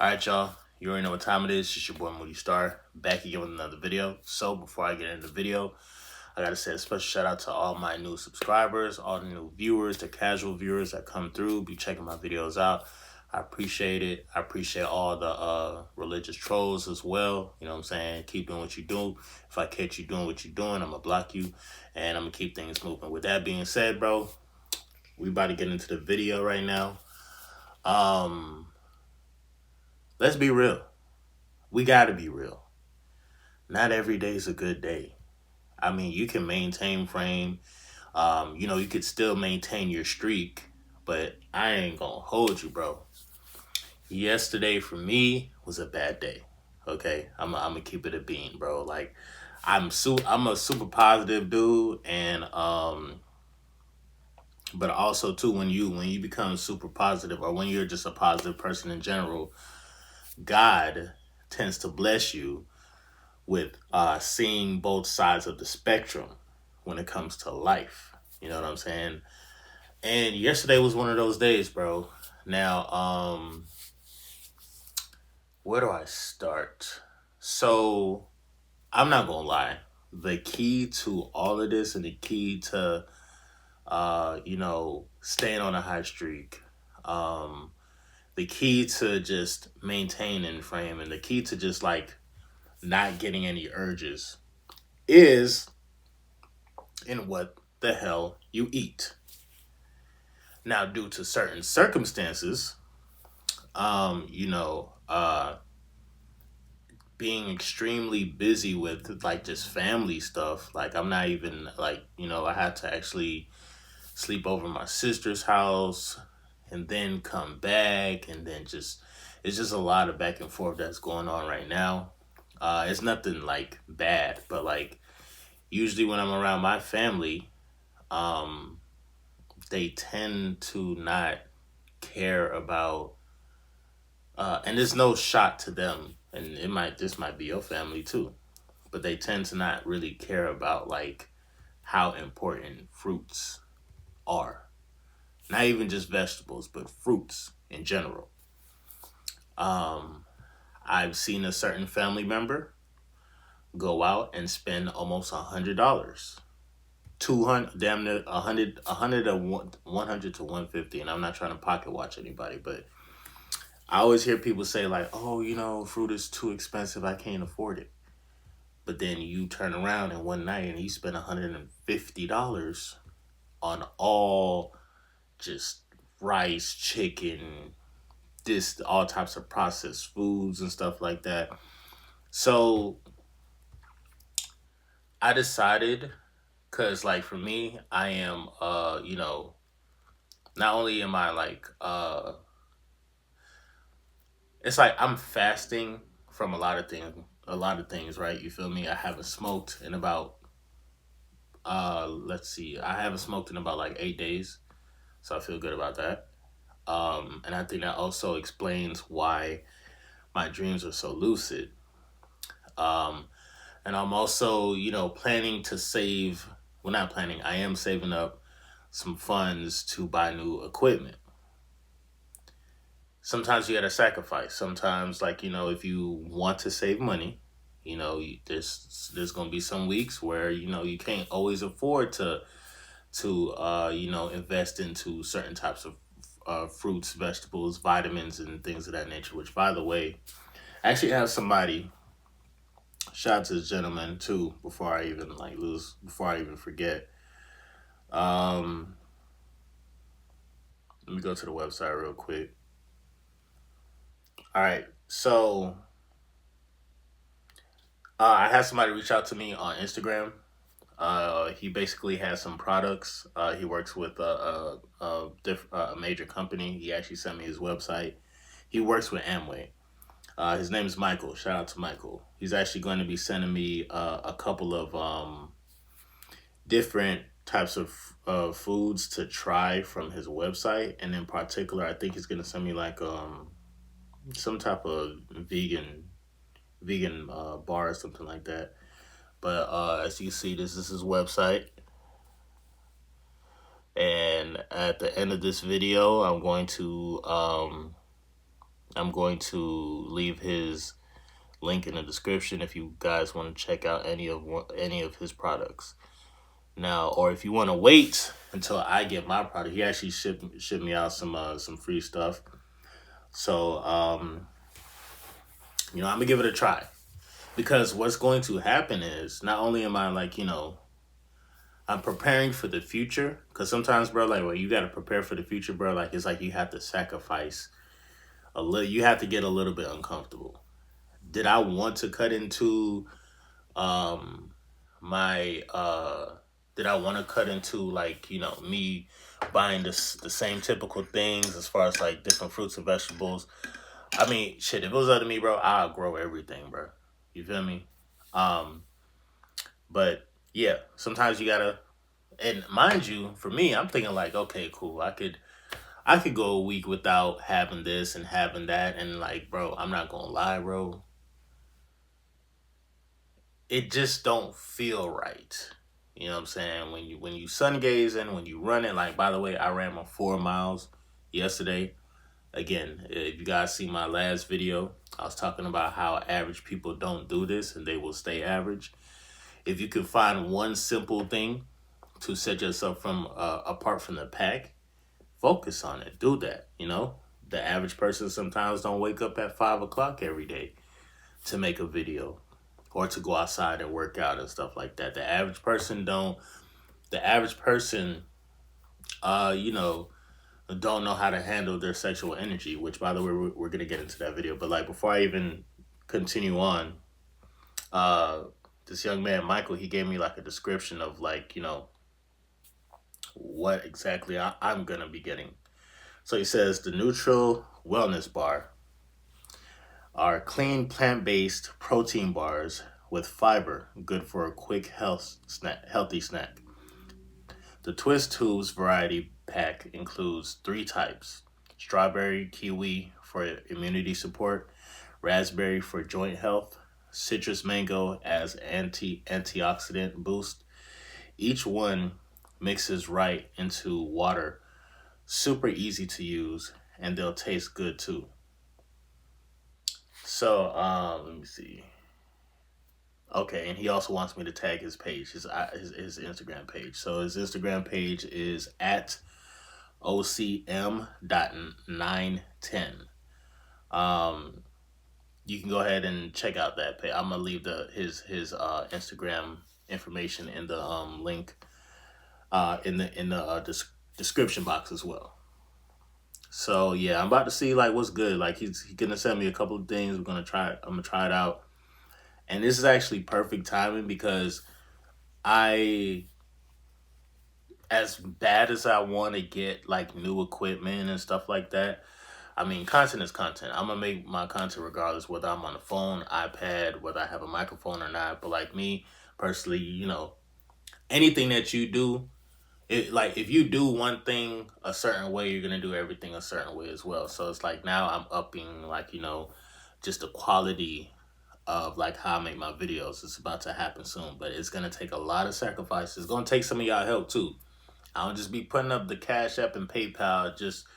Alright, y'all. You already know what time it is. It's your boy Moody Star, back again with another video. So before I get into the video, I gotta say a special shout out to all my new subscribers, all the new viewers, the casual viewers that come through, be checking my videos out. I appreciate it. I appreciate all the religious trolls as well. You know what I'm saying? Keep doing what you do. If I catch you doing what you're doing, I'm gonna block you and I'm gonna keep things moving. With that being said, bro, we about to get into the video right now. Let's be real. We gotta be real. Not every day is a good day. I mean, you can maintain frame. You could still maintain your streak, but I ain't gonna hold you, bro. Yesterday for me was a bad day. Okay, I'm gonna keep it a bean, bro. Like, I'm a super positive dude, and but also too when you become super positive, or when you're just a positive person in general, God tends to bless you with seeing both sides of the spectrum when it comes to life. You know what I'm saying? And yesterday was one of those days, bro. Now, where do I start? So, I'm not gonna lie. The key to all of this and the key to, staying on a high streak, um, the key to just maintaining frame, and the key to just like not getting any urges is in what the hell you eat. Now, due to certain circumstances, um, you know, uh, being extremely busy with like just family stuff, like I'm not even like, I had to actually sleep over my sister's house and then come back and then it's just a lot of back and forth that's going on right now. It's nothing like bad, but like usually when I'm around my family, um, they tend to not care about and there's no shot to them, and this might be your family too, but they tend to not really care about like how important fruits are. Not even just vegetables, but fruits in general. um I've seen a certain family member go out and spend almost $100, 200, damn near 100 to 100 to 150. And I'm not trying to pocket watch anybody, but I always hear people say like, "Oh, fruit is too expensive. I can't afford it." But then you turn around and one night and you spend $150 on all just rice, chicken, this all types of processed foods and stuff like that. So I decided, cause like for me, I am not only am I like it's like I'm fasting from a lot of things, right? You feel me? I haven't smoked in about let's see, I haven't smoked in about like 8 days. So I feel good about that. And I think that also explains why my dreams are so lucid. Um and I'm also, planning to save, well, not planning, I am saving up some funds to buy new equipment. Sometimes you gotta sacrifice. Sometimes, like, if you want to save money, there's gonna be some weeks where you can't always afford to invest into certain types of fruits, vegetables, vitamins, and things of that nature. Which, by the way, I actually have somebody. Shout out to this gentleman too. Before I even forget. Um, Let me go to the website real quick. All right, so I had somebody reach out to me on Instagram. He basically has some products. He works with a major company. He actually sent me his website. He works with Amway. His name is Michael. Shout out to Michael. He's actually going to be sending me a couple of different types of foods to try from his website, and in particular, I think he's going to send me like some type of vegan bar or something like that. But as you see, this is his website. And at the end of this video, I'm going to I'm going to leave his link in the description if you guys want to check out any of his products. Now, or if you want to wait until I get my product, he actually shipped me out some free stuff. So I'm gonna give it a try, because what's going to happen is, not only am I like, I'm preparing for the future, because sometimes, bro, like, well, you got to prepare for the future, bro. Like, it's like you have to sacrifice a little, you have to get a little bit uncomfortable. Did I want to cut into um my did I want to cut into, like, me buying the same typical things as far as like different fruits and vegetables? I mean, shit, if it was up to me, bro, I'll grow everything, bro. You feel me? Um, but yeah, sometimes you gotta, and mind you, for me, I'm thinking like, okay, cool, I could go a week without having this and having that, and like, bro, I'm not gonna lie, bro, it just don't feel right. You know what I'm saying? When you sun gaze and when you run it, like, by the way, I ran my 4 miles yesterday. Again, if you guys see my last video, I was talking about how average people don't do this and they will stay average. If you can find one simple thing to set yourself from apart from the pack, focus on it. Do that. The average person sometimes don't wake up at 5 o'clock every day to make a video or to go outside and work out and stuff like that. The average person don't. The average person, uh, you know, don't know how to handle their sexual energy. Which, by the way, we're gonna get into that video. But like, before I even continue on, uh, this young man Michael, he gave me like a description of, like, what exactly I'm gonna be getting. So he says the Neutral Wellness Bar are clean plant-based protein bars with fiber, good for a quick healthy snack. The Twist Tubes variety pack includes three types: strawberry kiwi for immunity support, raspberry for joint health, citrus mango as antioxidant boost. Each one mixes right into water, super easy to use, and they'll taste good too. So, let me see. Okay, and he also wants me to tag his page, his Instagram page. So his Instagram page is at ocm.910. Um, you can go ahead and check out that page. I'm gonna leave his Instagram information in the link in the description box as well. So yeah, I'm about to see like what's good. Like, he's gonna send me a couple of things. We're gonna try. I'm gonna try it out, and this is actually perfect timing because I, as bad as I want to get like new equipment and stuff like that, I mean, content is content. I'm gonna make my content regardless whether I'm on the phone, iPad, whether I have a microphone or not. But like me personally, anything that you do, like, if you do one thing a certain way, you're gonna do everything a certain way as well. So it's like now I'm upping, like, just the quality of like how I make my videos. It's about to happen soon, but it's gonna take a lot of sacrifices. It's gonna take some of y'all help too. I don't just be putting up the Cash App and PayPal just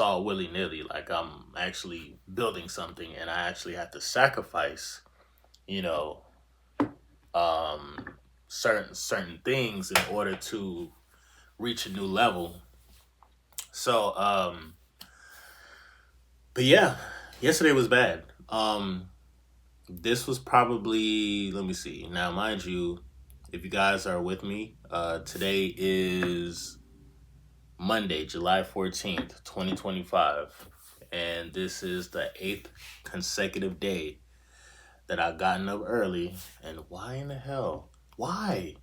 all willy nilly. Like, I'm actually building something, and I actually have to sacrifice, you know, um, certain things in order to reach a new level. So, but yeah, yesterday was bad. This was probably, let me see. Now, mind you, if you guys are with me, today is Monday, July 14th, 2025. And this is the eighth consecutive day that I've gotten up early. And why in the hell? Why?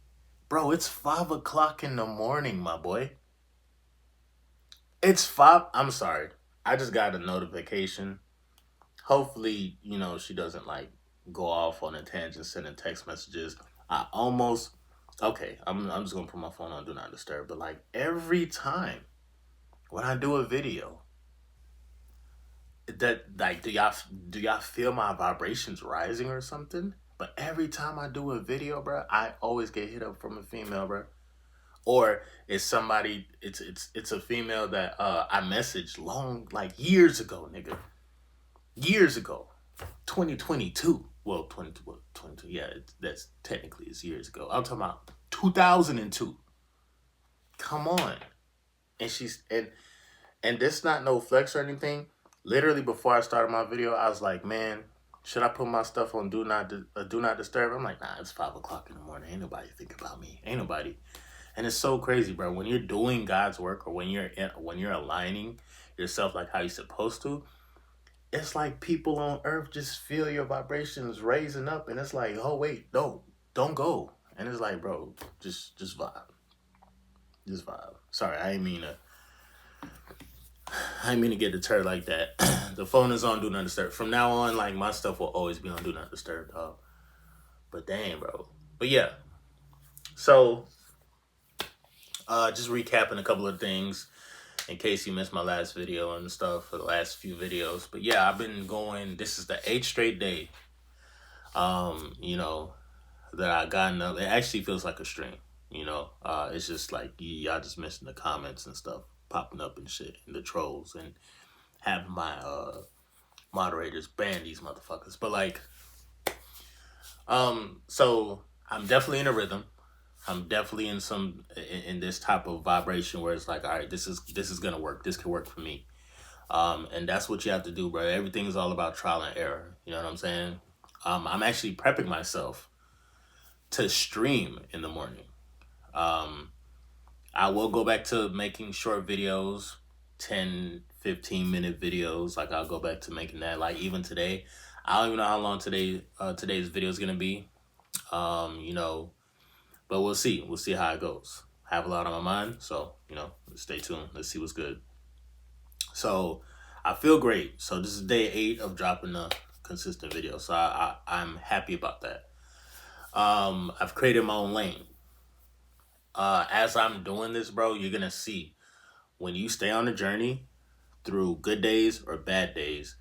Bro, it's 5 o'clock in the morning, my boy. It's five. I'm sorry. I just got a notification. Hopefully, she doesn't like go off on a tangent sending text messages. I almost, okay, I'm just gonna put my phone on do not disturb, but like every time when I do a video, that, like, do y'all feel my vibrations rising or something? But every time I do a video, bro, I always get hit up from a female, bro. Or it's somebody, it's a female that I messaged long, like, years ago, nigga. years ago, 2022. Well, 22, yeah, that's technically it's years ago. I'm talking about 2002. Come on. And and this not no flex or anything. Literally before I started my video, I was like, man, should I put my stuff on do not disturb? I'm like, nah, it's 5 o'clock in the morning. Ain't nobody think about me. Ain't nobody. And it's so crazy, bro. When you're doing God's work, or when you're aligning yourself like how you're supposed to, it's like people on earth just feel your vibrations raising up, and it's like, oh wait, don't go. And it's like, bro, just vibe. Just vibe. Sorry, I didn't mean to get deterred like that. The phone is on do not disturb. From now on, like my stuff will always be on do not disturb, dog. But dang, bro. But yeah. So just recapping a couple of things in case you missed my last video and stuff for the last few videos. But yeah, I've been going, this is the 8th straight day. You know, that I gotten up. It actually feels like a stream, you know. It's just like y'all just missing the comments and stuff popping up and shit, and the trolls, and having my moderators ban these motherfuckers. But like, so I'm definitely in a rhythm. I'm definitely in this type of vibration where it's like, all right, this is gonna work. This can work for me. And that's what you have to do, bro. Everything is all about trial and error. You know what I'm saying? I'm actually prepping myself to stream in the morning. I will go back to making short videos, 10, 15-minute videos. Like I'll go back to making that. Like even today, I don't even know how long today's video is gonna be. You know, but we'll see. We'll see how it goes. I have a lot on my mind, so you know, stay tuned. Let's see what's good. So I feel great. So this is day 8 of dropping a consistent video. So I'm happy about that. I've created my own lane. As I'm doing this, bro, you're gonna see when you stay on the journey through good days or bad days,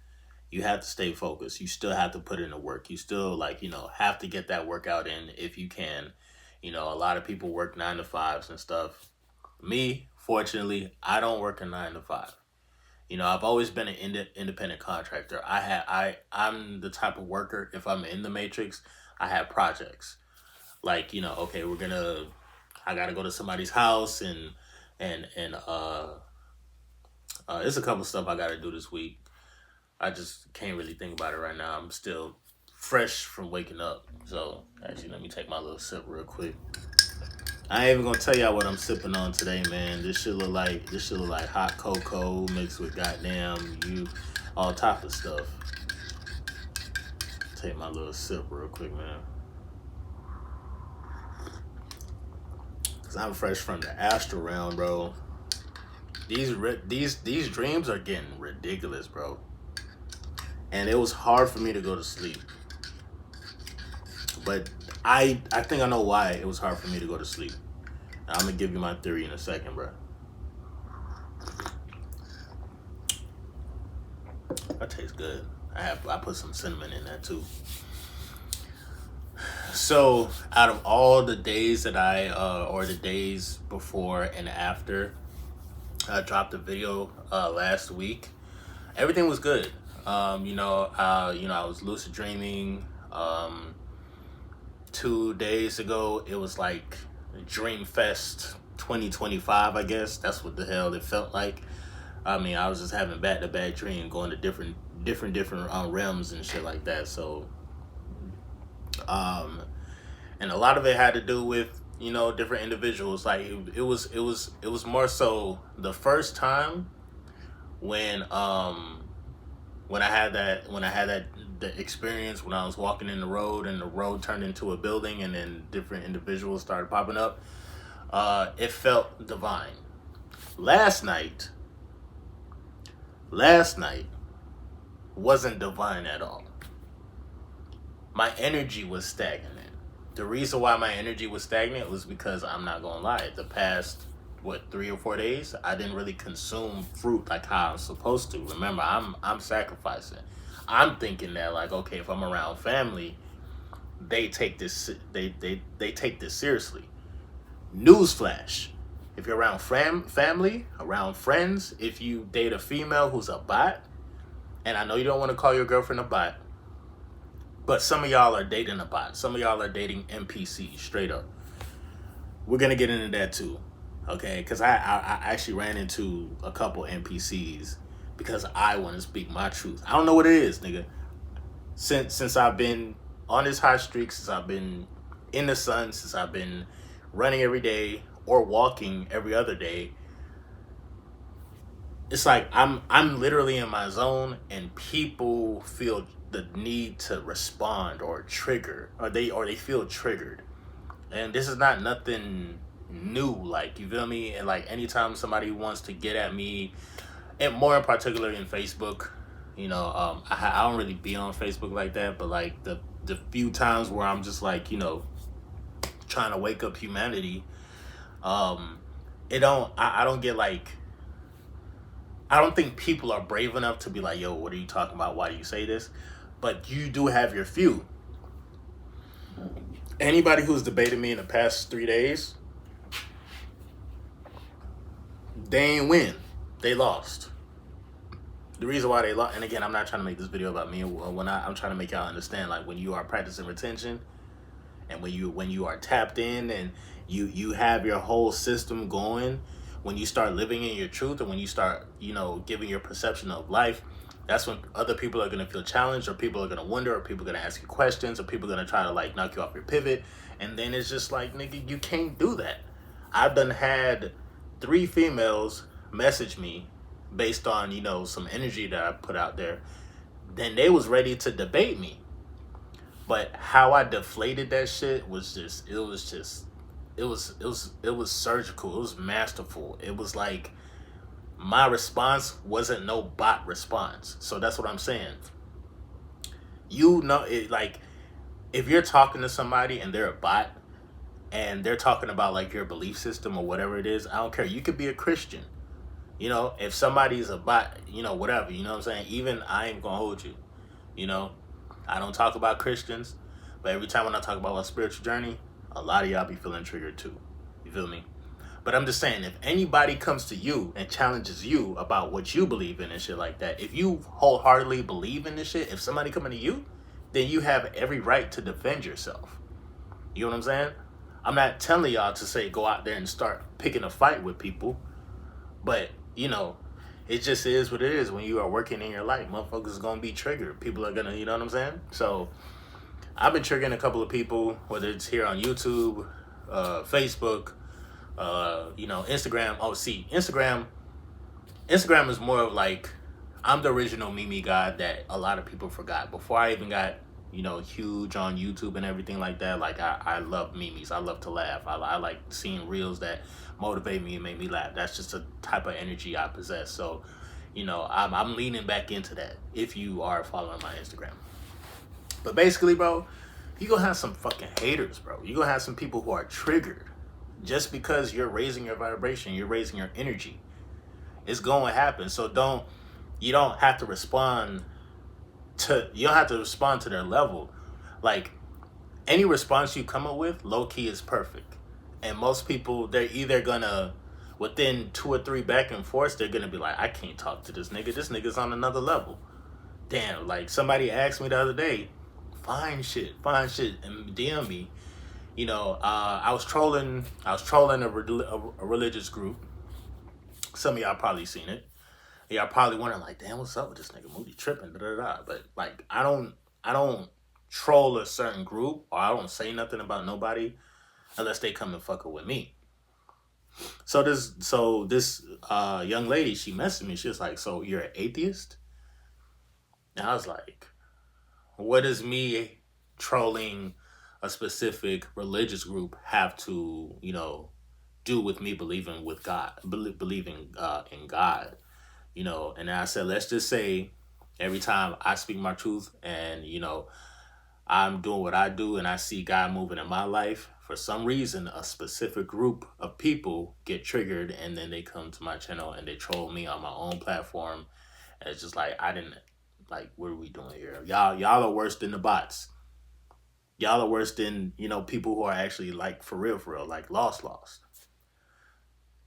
you have to stay focused. You still have to put in the work. You still, like, you know, have to get that workout in if you can. You know, a lot of people work 9 to 5s and stuff. Me, fortunately, I don't work a 9 to 5. You know, I've always been an independent contractor. I'm the type of worker, if I'm in the matrix, I have projects. Like, you know, okay, I gotta go to somebody's house and there's a couple stuff I gotta do this week. I just can't really think about it right now. I'm still fresh from waking up. So actually, let me take my little sip real quick. I ain't even gonna tell y'all what I'm sipping on today, man. This should look like hot cocoa mixed with goddamn all type of stuff. Take my little sip real quick, man. Cause I'm fresh from the astral realm, bro. These dreams are getting ridiculous, bro. And it was hard for me to go to sleep. But I think I know why it was hard for me to go to sleep. I'm gonna give you my theory in a second, bro. That tastes good. I put some cinnamon in that too. So out of all the days that or the days before and after I dropped the video last week, everything was good. You know, I was lucid dreaming. 2 days ago, it was like Dream Fest 2025, I guess. That's what the hell it felt like. I mean, I was just having back-to-back dreams, going to different realms and shit like that. So, and a lot of it had to do with, you know, different individuals. Like it was more so the first time when I had the experience when I was walking in the road and the road turned into a building and then different individuals started popping up. It felt divine. Last night wasn't divine at all. My energy was stagnant. The reason why my energy was stagnant was because, I'm not gonna lie, the past 3 or 4 days, I didn't really consume fruit like how I'm supposed to. Remember, I'm sacrificing. I'm thinking that, like, okay, if I'm around family, they take this take this seriously. Newsflash: if you're around family, around friends, if you date a female who's a bot And I know you don't want to call your girlfriend a bot, but some of y'all are dating a bot. Some of y'all are dating NPCs, straight up. We're gonna get into that too, okay? Because I actually ran into a couple NPCs because I want to speak my truth. I don't know what it is, nigga. Since I've been on this hot streak, since I've been in the sun, since I've been running every day or walking every other day, it's like I'm literally in my zone, and people feel the need to respond or trigger, or they feel triggered. And this is not nothing new, like, you feel me? And like anytime somebody wants to get at me, and more in particular in Facebook, I don't really be on Facebook like that, but like the few times where I'm just like, trying to wake up humanity, um it don't I don't get like, I don't think people are brave enough to be like, yo, what are you talking about? Why do you say this? But you do have your few. Anybody who's debated me in the past 3 days, they ain't win. They lost. The reason why they lost, and again, I'm not trying to make this video about me. I'm trying to make y'all understand, like, when you are practicing retention, and when you are tapped in, and you have your whole system going, when you start living in your truth, and when you start giving your perception of life, that's when other people are going to feel challenged, or people are going to wonder, or people are going to ask you questions, or people are going to try to like knock you off your pivot. And then it's just like, nigga, you can't do that. I've done had 3 females message me based on some energy that I put out there. Then they was ready to debate me, but how I deflated that shit was just, it was surgical. It was masterful. It was like, my response wasn't no bot response. So that's what I'm saying. Like, if you're talking to somebody and they're a bot, and they're talking about like your belief system or whatever it is, I don't care. You could be a Christian. If somebody's a bot, whatever, you know what I'm saying? Even I ain't gonna hold you. I don't talk about Christians, but every time when I talk about my spiritual journey, a lot of y'all be feeling triggered too. You feel me? But I'm just saying, if anybody comes to you and challenges you about what you believe in and shit like that, if you wholeheartedly believe in this shit, if somebody coming to you, then you have every right to defend yourself. You know what I'm saying? I'm not telling y'all to say go out there and start picking a fight with people, but it just is what it is. When you are working in your life, motherfuckers is gonna be triggered. People are gonna, you know what I'm saying? So I've been triggering a couple of people, whether it's here on YouTube, Facebook, Instagram. Oh, see, Instagram is more of like, I'm the original Mimi god that a lot of people forgot. Before I even got, huge on YouTube and everything like that, like, I love memes. I love to laugh. I like seeing reels that motivate me and make me laugh. That's just a type of energy I possess. So, I'm leaning back into that if you are following my Instagram. But basically, bro, you gonna have some fucking haters, bro. You gonna have some people who are triggered just because you're raising your vibration, you're raising your energy. It's going to happen. So you don't have to respond to their level. Like, any response you come up with, low key, is perfect. And most people, they're either gonna, within 2 or 3 back and forths, they're gonna be like, I can't talk to this nigga. This nigga's on another level. Damn, like, somebody asked me the other day, find shit, and DM me. I was trolling a religious group. Some of y'all probably seen it. Y'all probably wondering like, damn, what's up with this nigga Moody tripping, da da da. But like, I don't troll a certain group, or I don't say nothing about nobody unless they come and fuck with me. So this young lady, she messaged me. She was like, so you're an atheist? And I was like, what does me trolling a specific religious group have to, do with me believing with God, believing in God? And I said, let's just say every time I speak my truth, and, I'm doing what I do, and I see God moving in my life, for some reason, a specific group of people get triggered, and then they come to my channel and they troll me on my own platform. And it's just like, I didn't, like, what are we doing here? Y'all are worse than the bots. Y'all are worse than, people who are actually, like, for real, like, lost.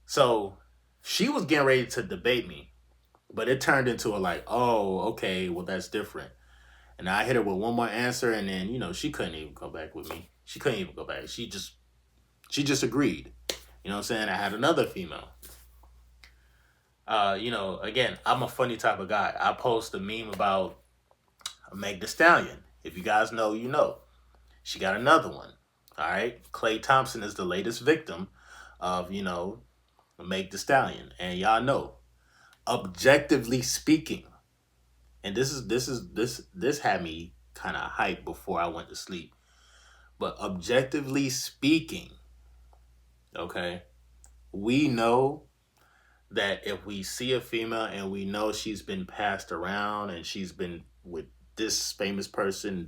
So she was getting ready to debate me. But it turned into a like, oh, okay, well that's different. And I hit her with one more answer, and then she couldn't even go back with me. She couldn't even go back. She just agreed. You know what I'm saying? I had another female. Again, I'm a funny type of guy. I post a meme about Meg the Stallion. If you guys know, you know. She got another one. All right. Clay Thompson is the latest victim of, Meg the Stallion. And y'all know, objectively speaking, and this had me kind of hyped before I went to sleep. But objectively speaking, okay, we know that if we see a female and we know she's been passed around and she's been with this famous person,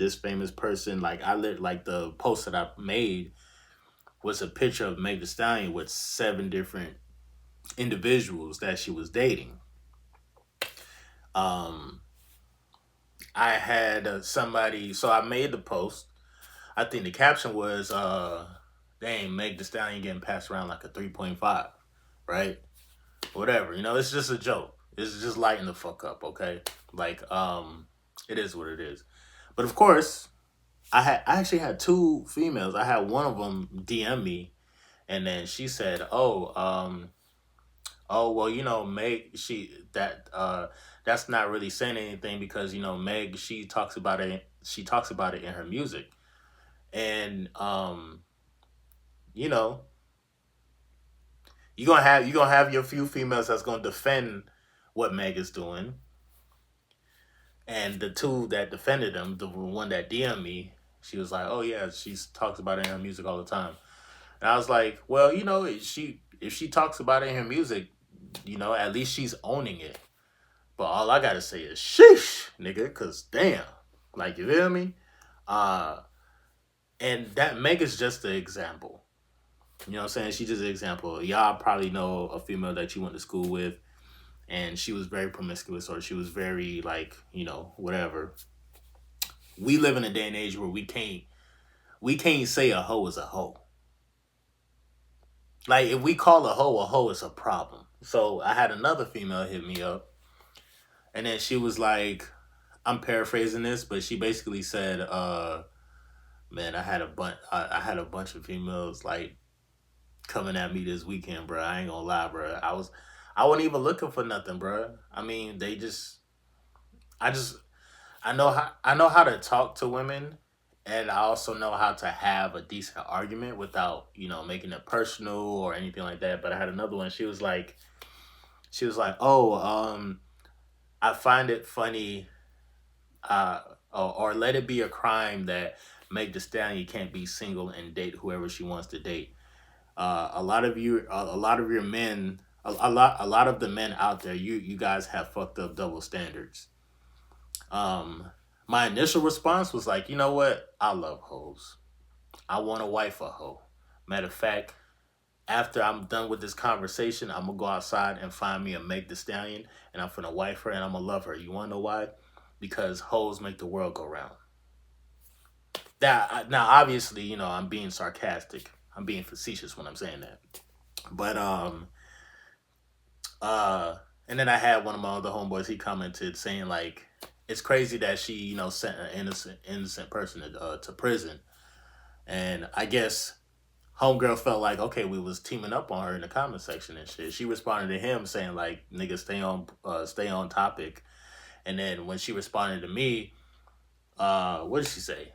like like the post that I made was a picture of Meg Thee Stallion with 7 different individuals that she was dating. Um, I had somebody, so I made the post. I think the caption was, "Dang, Meg Thee Stallion getting passed around like a 3.5, right? Whatever, it's just a joke. It's just lighten the fuck up, okay? Like, it is what it is. But of course, I actually had 2 females. I had one of them DM me, and then she said, "Oh, well, Meg, that's not really saying anything because Meg, she talks about it. She talks about it in her music, and you know, you gonna have your few females that's gonna defend what Meg is doing, and the two that defended them, the one that DM'd me, she was like, "Oh yeah, she talks about it in her music all the time." And I was like, "Well, if she talks about it in her music, at least she's owning it." But all I gotta say is sheesh, nigga, cause damn, like you feel me? Uh, and that Meg is just the example. You know what I'm saying? She's just an example. Y'all probably know a female that you went to school with, and she was very promiscuous, or she was very like, whatever. We live in a day and age where we can't say a hoe is a hoe. Like if we call a hoe is a problem. So I had another female hit me up, and then she was like, I'm paraphrasing this, but she basically said, man, I had a bunch of females like coming at me this weekend, bro. I ain't gonna lie, bro. I wasn't even looking for nothing, bro. I mean, I just, I know how to talk to women, and I also know how to have a decent argument without, making it personal or anything like that. But I had another one. She was like, oh, I find it funny, or let it be a crime that Meg Thee Stallion can't be single and date whoever she wants to date. A lot of your men, a lot of the men out there, you guys have fucked up double standards. Um, my initial response was like, you know what? I love hoes. I want a wife a hoe. Matter of fact, after I'm done with this conversation, I'm gonna go outside and find me a Meg Thee Stallion, and I'm gonna wife her and I'm gonna love her. You wanna know why? Because hoes make the world go round. Now, obviously, I'm being sarcastic. I'm being facetious when I'm saying that. But uh, and then I had one of my other homeboys. He commented saying like, it's crazy that she sent an innocent person to prison, and I guess homegirl felt like, okay, we was teaming up on her in the comment section and shit. She responded to him saying like, nigga, stay on topic. And then when she responded to me, what did she say?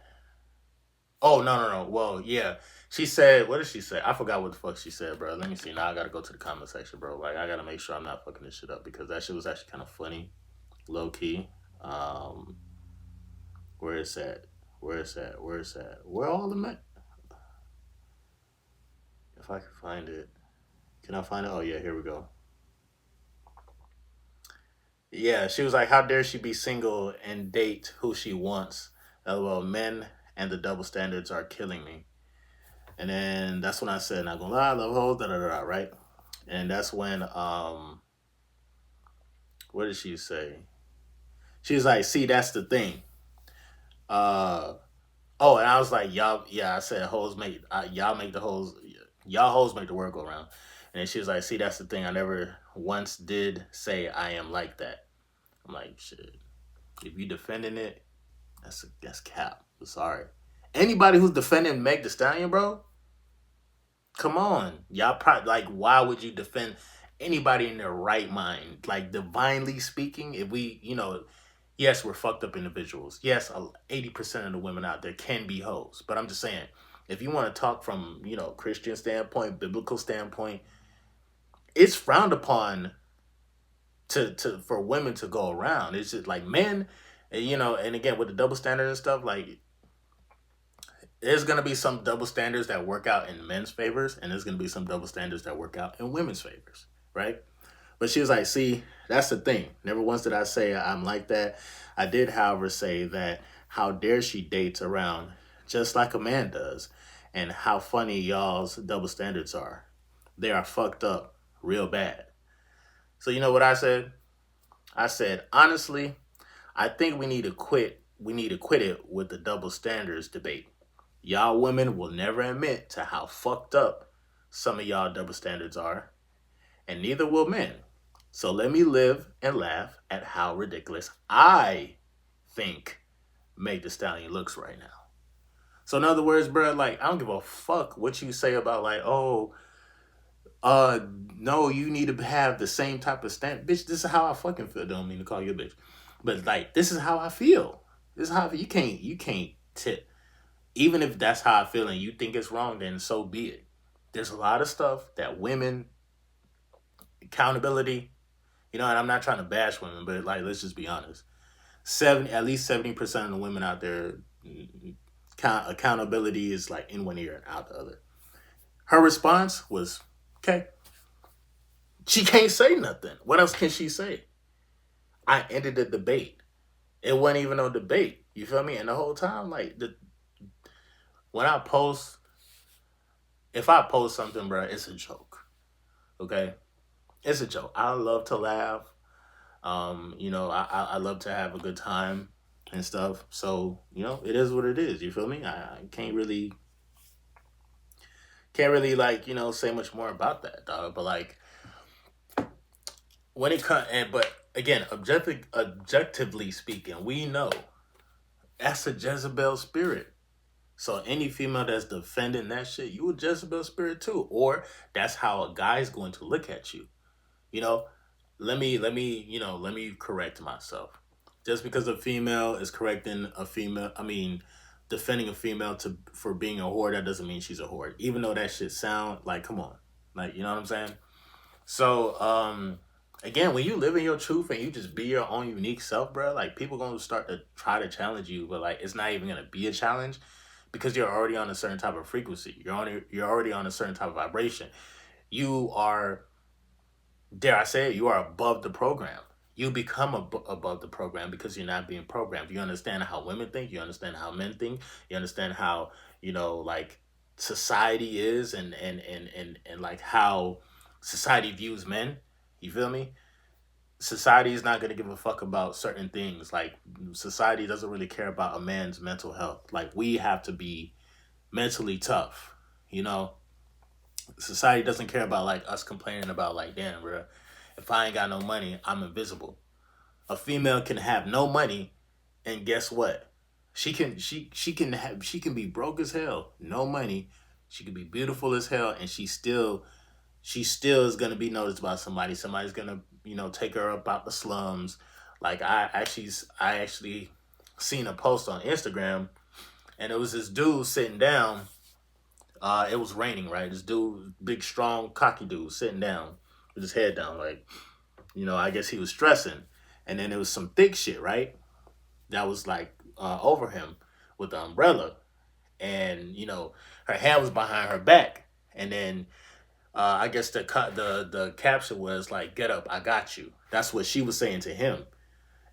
Oh, no, no, no. Well, yeah. She said, what did she say? I forgot what the fuck she said, bro. Let me see. Now I gotta go to the comment section, bro. Like, I gotta make sure I'm not fucking this shit up because that shit was actually kind of funny, low key. Um, where is that? Where is that? Where is that? Where all the men? If I can find it, can I find it? Oh yeah, here we go. Yeah, she was like, how dare she be single and date who she wants? LOL, men and the double standards are killing me. And then that's when I said, not gonna lie, I love hoes, da da da, right? And that's when, what did she say? She was like, see, that's the thing. Uh, oh, and I was like, y'all, yeah, I said, y'all make the hoes, y'all hoes make the world go round. And then she was like, see, that's the thing. I never once did say I am like that. I'm like, shit. If you defending it, that's cap. Sorry. Anybody who's defending Meg The Stallion, bro, come on. Y'all probably like, why would you defend anybody in their right mind? Like, divinely speaking, if we, yes, we're fucked up individuals. Yes, 80% of the women out there can be hoes. But I'm just saying, if you want to talk from, Christian standpoint, biblical standpoint, it's frowned upon to for women to go around. It's just like men, and again with the double standard and stuff, like there's gonna be some double standards that work out in men's favors, and there's gonna be some double standards that work out in women's favors, right? But she was like, see, that's the thing. Never once did I say I'm like that. I did, however, say that how dare she dates around just like a man does, and how funny y'all's double standards are. They are fucked up real bad. So you know what I said? I said, honestly, I think we need to quit. We need to quit it with the double standards debate. Y'all women will never admit to how fucked up some of y'all double standards are, and neither will men. So let me live and laugh at how ridiculous I think Meg The Stallion looks right now. So in other words, bro, like I don't give a fuck what you say about like, oh, uh, no, you need to have the same type of stand. Bitch, this is how I fucking feel. Don't mean to call you a bitch, but like this is how I feel. This is how I feel. You can't tip. Even if that's how I feel and you think it's wrong, then so be it. There's a lot of stuff that women accountability, and I'm not trying to bash women, but like let's just be honest. At least 70% of the women out there, accountability is like in one ear and out the other. Her response was, okay. She can't say nothing. What else can she say? I ended the debate. It wasn't even no debate. You feel me? And the whole time, like when I post, if I post something, bro, it's a joke. Okay, it's a joke. I love to laugh. I love to have a good time and stuff. So it is what it is. You feel me? I can't really like say much more about that, dog. But like when it comes, but again, objectively speaking, we know that's a Jezebel spirit. So any female that's defending that shit, you a Jezebel spirit too, or that's how a guy's going to look at you. You know, let me correct myself. Just because a female is correcting a female, I mean, defending a female to for being a whore, that doesn't mean she's a whore. Even though that shit sound like, come on, like you know what I'm saying. So, again, when you live in your truth and you just be your own unique self, bro, like people gonna start to try to challenge you, but like it's not even gonna be a challenge because you're already on a certain type of frequency. You're already on a certain type of vibration. You are, dare I say it, you are above the program. You become above the program because you're not being programmed. You understand how women think. You understand how men think. You understand how like society is and like how society views men. You feel me? Society is not going to give a fuck about certain things. Like society doesn't really care about a man's mental health. Like we have to be mentally tough. You know, society doesn't care about like us complaining about like, damn, bro, if I ain't got no money, I'm invisible. A female can have no money, and guess what? She can be broke as hell, no money. She can be beautiful as hell, and she still is gonna be noticed by somebody. Somebody's gonna take her up out the slums. Like I actually seen a post on Instagram, and it was this dude sitting down. It was raining, right? This dude, big, strong, cocky dude, sitting down with his head down, like I guess he was stressing. And then there was some thick shit, right? That was like over him with the umbrella, and her hand was behind her back, and then I guess the caption was like, "Get up, I got you." That's what she was saying to him,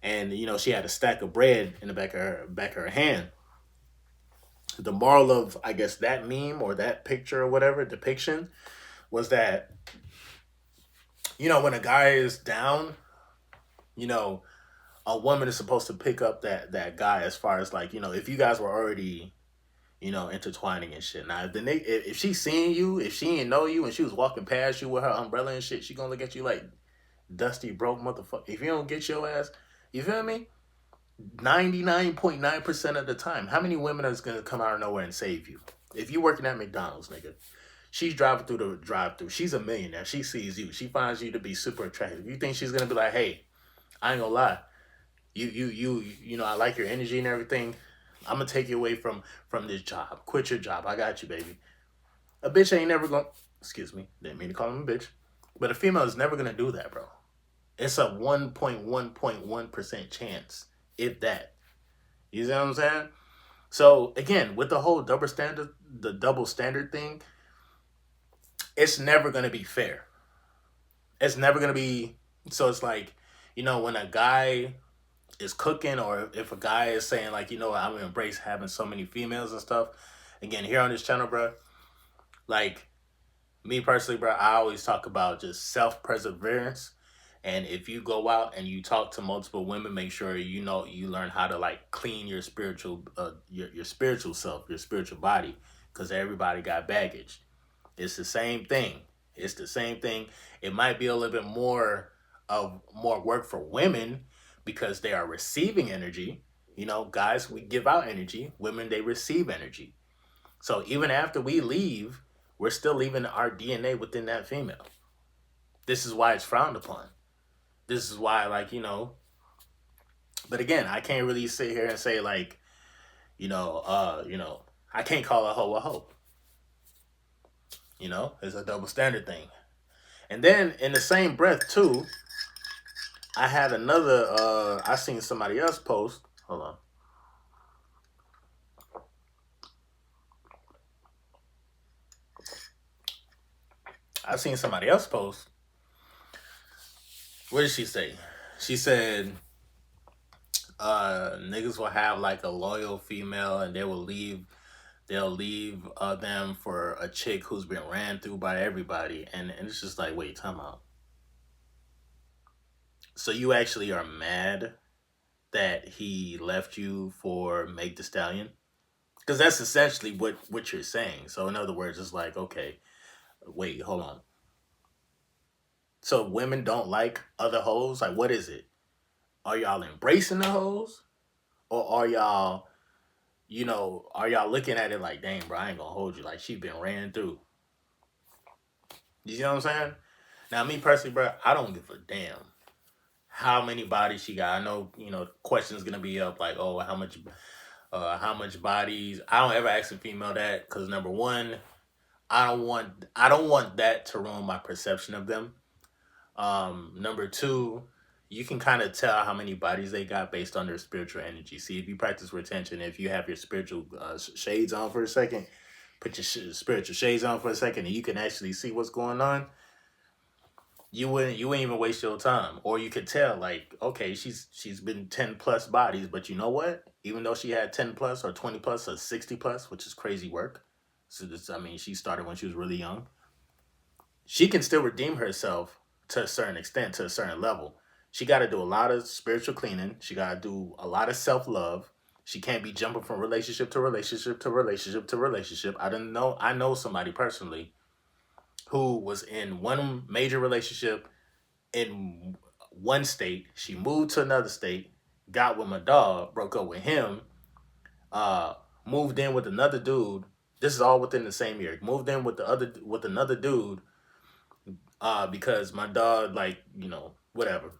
and she had a stack of bread in the back of her hand. The moral of I guess that meme or that picture or whatever depiction was that when a guy is down, you know, a woman is supposed to pick up that guy as far as like if you guys were already intertwining and shit. Now if she seeing you, if she didn't know you and she was walking past you with her umbrella and shit, she gonna look at you like dusty, broke motherfucker. If you don't get your ass, you feel me? 99.9% of the time, how many women is gonna come out of nowhere and save you? If you working at McDonald's, nigga, she's driving through the drive-through. She's a millionaire. She sees you. She finds you to be super attractive. You think she's gonna be like, "Hey, I ain't gonna lie. You know, I like your energy and everything. I'm gonna take you away from this job. Quit your job. I got you, baby." A bitch ain't never gonna. Excuse me. Didn't mean to call him a bitch. But a female is never gonna do that, bro. It's a 1.1% chance, if that. You see what I'm saying? So again, with the whole double standard thing, it's never gonna be fair. It's never gonna be. So it's like, when a guy is cooking, or if a guy is saying like, I'm gonna embrace having so many females and stuff. Again, here on this channel, bro, like me personally, bro, I always talk about just self-perseverance. And if you go out and you talk to multiple women, make sure you learn how to like clean your spiritual your spiritual self, your spiritual body, because everybody got baggage. It's the same thing. It's the same thing. It might be a little bit more work for women because they are receiving energy. Guys, we give out energy. Women, they receive energy. So even after we leave, we're still leaving our DNA within that female. This is why it's frowned upon. This is why, like, but again, I can't really sit here and say like, I can't call a hoe a hoe. It's a double standard thing. And then in the same breath too, I had another I seen somebody else post. Hold on. I seen somebody else post. What did she say? She said niggas will have like a loyal female and they'll leave them for a chick who's been ran through by everybody. And it's just like, wait, time out. So you actually are mad that he left you for Meg the Stallion? Because that's essentially what you're saying. So in other words, it's like, okay, wait, hold on. So women don't like other hoes? Like, what is it? Are y'all embracing the hoes? Or are y'all looking at it like, dang, bro, I ain't gonna hold you. Like, she been ran through. You see what I'm saying? Now, me personally, bro, I don't give a damn how many bodies she got. I know, questions gonna be up like, oh, how much bodies. I don't ever ask a female that because number one, I don't want that to ruin my perception of them. Number two, you can kind of tell how many bodies they got based on their spiritual energy. See, if you practice retention, if you have your spiritual shades on for a second, put your spiritual shades on for a second, and you can actually see what's going on. You wouldn't even waste your time. Or you could tell, like, okay, she's been 10 plus bodies, but you know what? Even though she had 10 plus or 20 plus or 60 plus, which is crazy work. So she started when she was really young. She can still redeem herself to a certain extent, to a certain level. She got to do a lot of spiritual cleaning. She got to do a lot of self love. She can't be jumping from relationship to relationship to relationship to relationship. I know somebody personally who was in one major relationship in one state. She moved to another state, got with my dog, broke up with him, uh, moved in with another dude. This is all within the same year. Moved in with another dude, because my dog, like, whatever.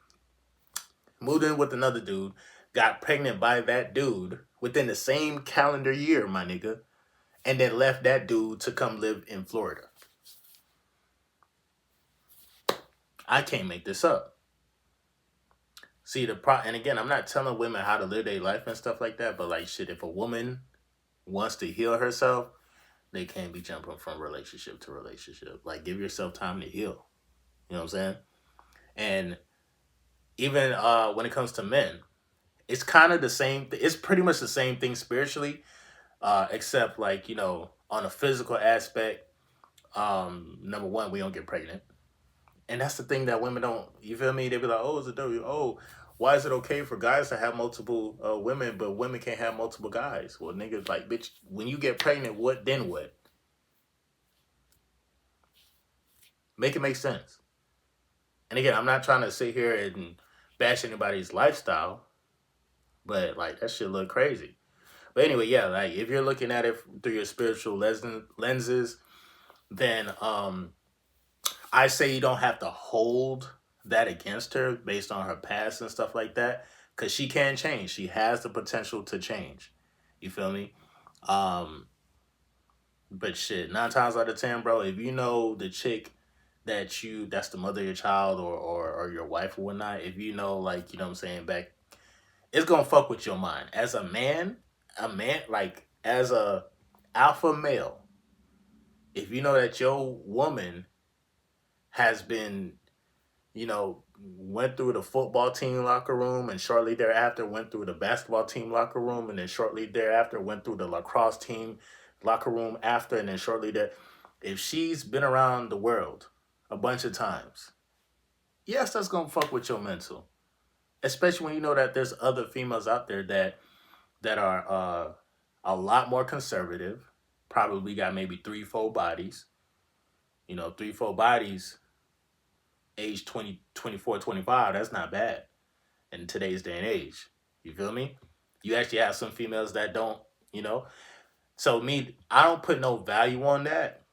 Moved in with another dude, got pregnant by that dude within the same calendar year, my nigga, and then left that dude to come live in Florida. I can't make this up. See, and again, I'm not telling women how to live their life and stuff like that, but like, shit, if a woman wants to heal herself, they can't be jumping from relationship to relationship. Like, give yourself time to heal. You know what I'm saying? And even when it comes to men, it's kind of the same. It's pretty much the same thing spiritually, except like, on a physical aspect. Number one, we don't get pregnant, and that's the thing that women don't. You feel me? They be like, oh, is it W? Oh, why is it okay for guys to have multiple women, but women can't have multiple guys? Well, niggas, like, bitch, when you get pregnant, what then? What? Make it make sense. And again, I'm not trying to sit here and bash anybody's lifestyle, but like that shit look crazy. But anyway, yeah, like if you're looking at it through your spiritual lenses, then I say you don't have to hold that against her based on her past and stuff like that, because she can change. She has the potential to change. You feel me? Um, but shit, 9 times out of 10, bro, if you know the chick that's the mother of your child or your wife or whatnot, if you know, like, you know what I'm saying, back, it's gonna fuck with your mind. As a man, like as a alpha male, if you know that your woman has been, went through the football team locker room and shortly thereafter went through the basketball team locker room and then shortly thereafter went through the lacrosse team locker room after and then shortly there, if she's been around the world a bunch of times, yes, that's gonna fuck with your mental. Especially when you know that there's other females out there that are a lot more conservative, probably got maybe 3, 4 bodies, 3, 4 bodies, age 20, 24, 25. That's not bad in today's day and age. You feel me? You actually have some females that don't, you know. So me, I don't put no value on that,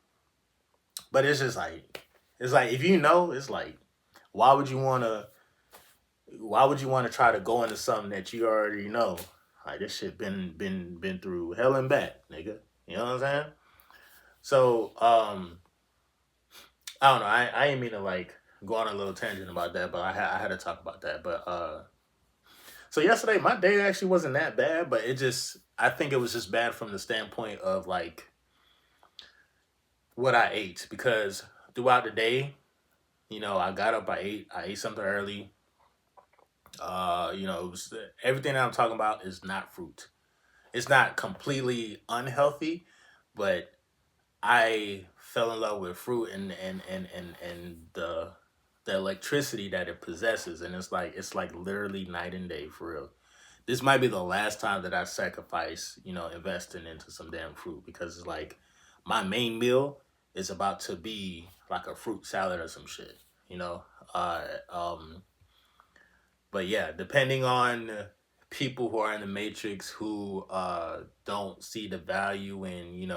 but it's like if you know, it's like, why would you wanna why would you wanna try to go into something that you already know? Like this shit been through hell and back, nigga. You know what I'm saying? So I don't know. I ain't mean to like go on a little tangent about that, but I had to talk about that. But so yesterday my day actually wasn't that bad, but I think it was just bad from the standpoint of like what I ate because throughout the day, I got up, I ate something early. It was, everything that I'm talking about is not fruit. It's not completely unhealthy, but I fell in love with fruit and the electricity that it possesses, and it's like literally night and day for real. This might be the last time that I sacrifice, investing into some damn fruit because it's like my main meal is about to be like a fruit salad or some shit, you know. Uh, um, but yeah, depending on people who are in the matrix who don't see the value in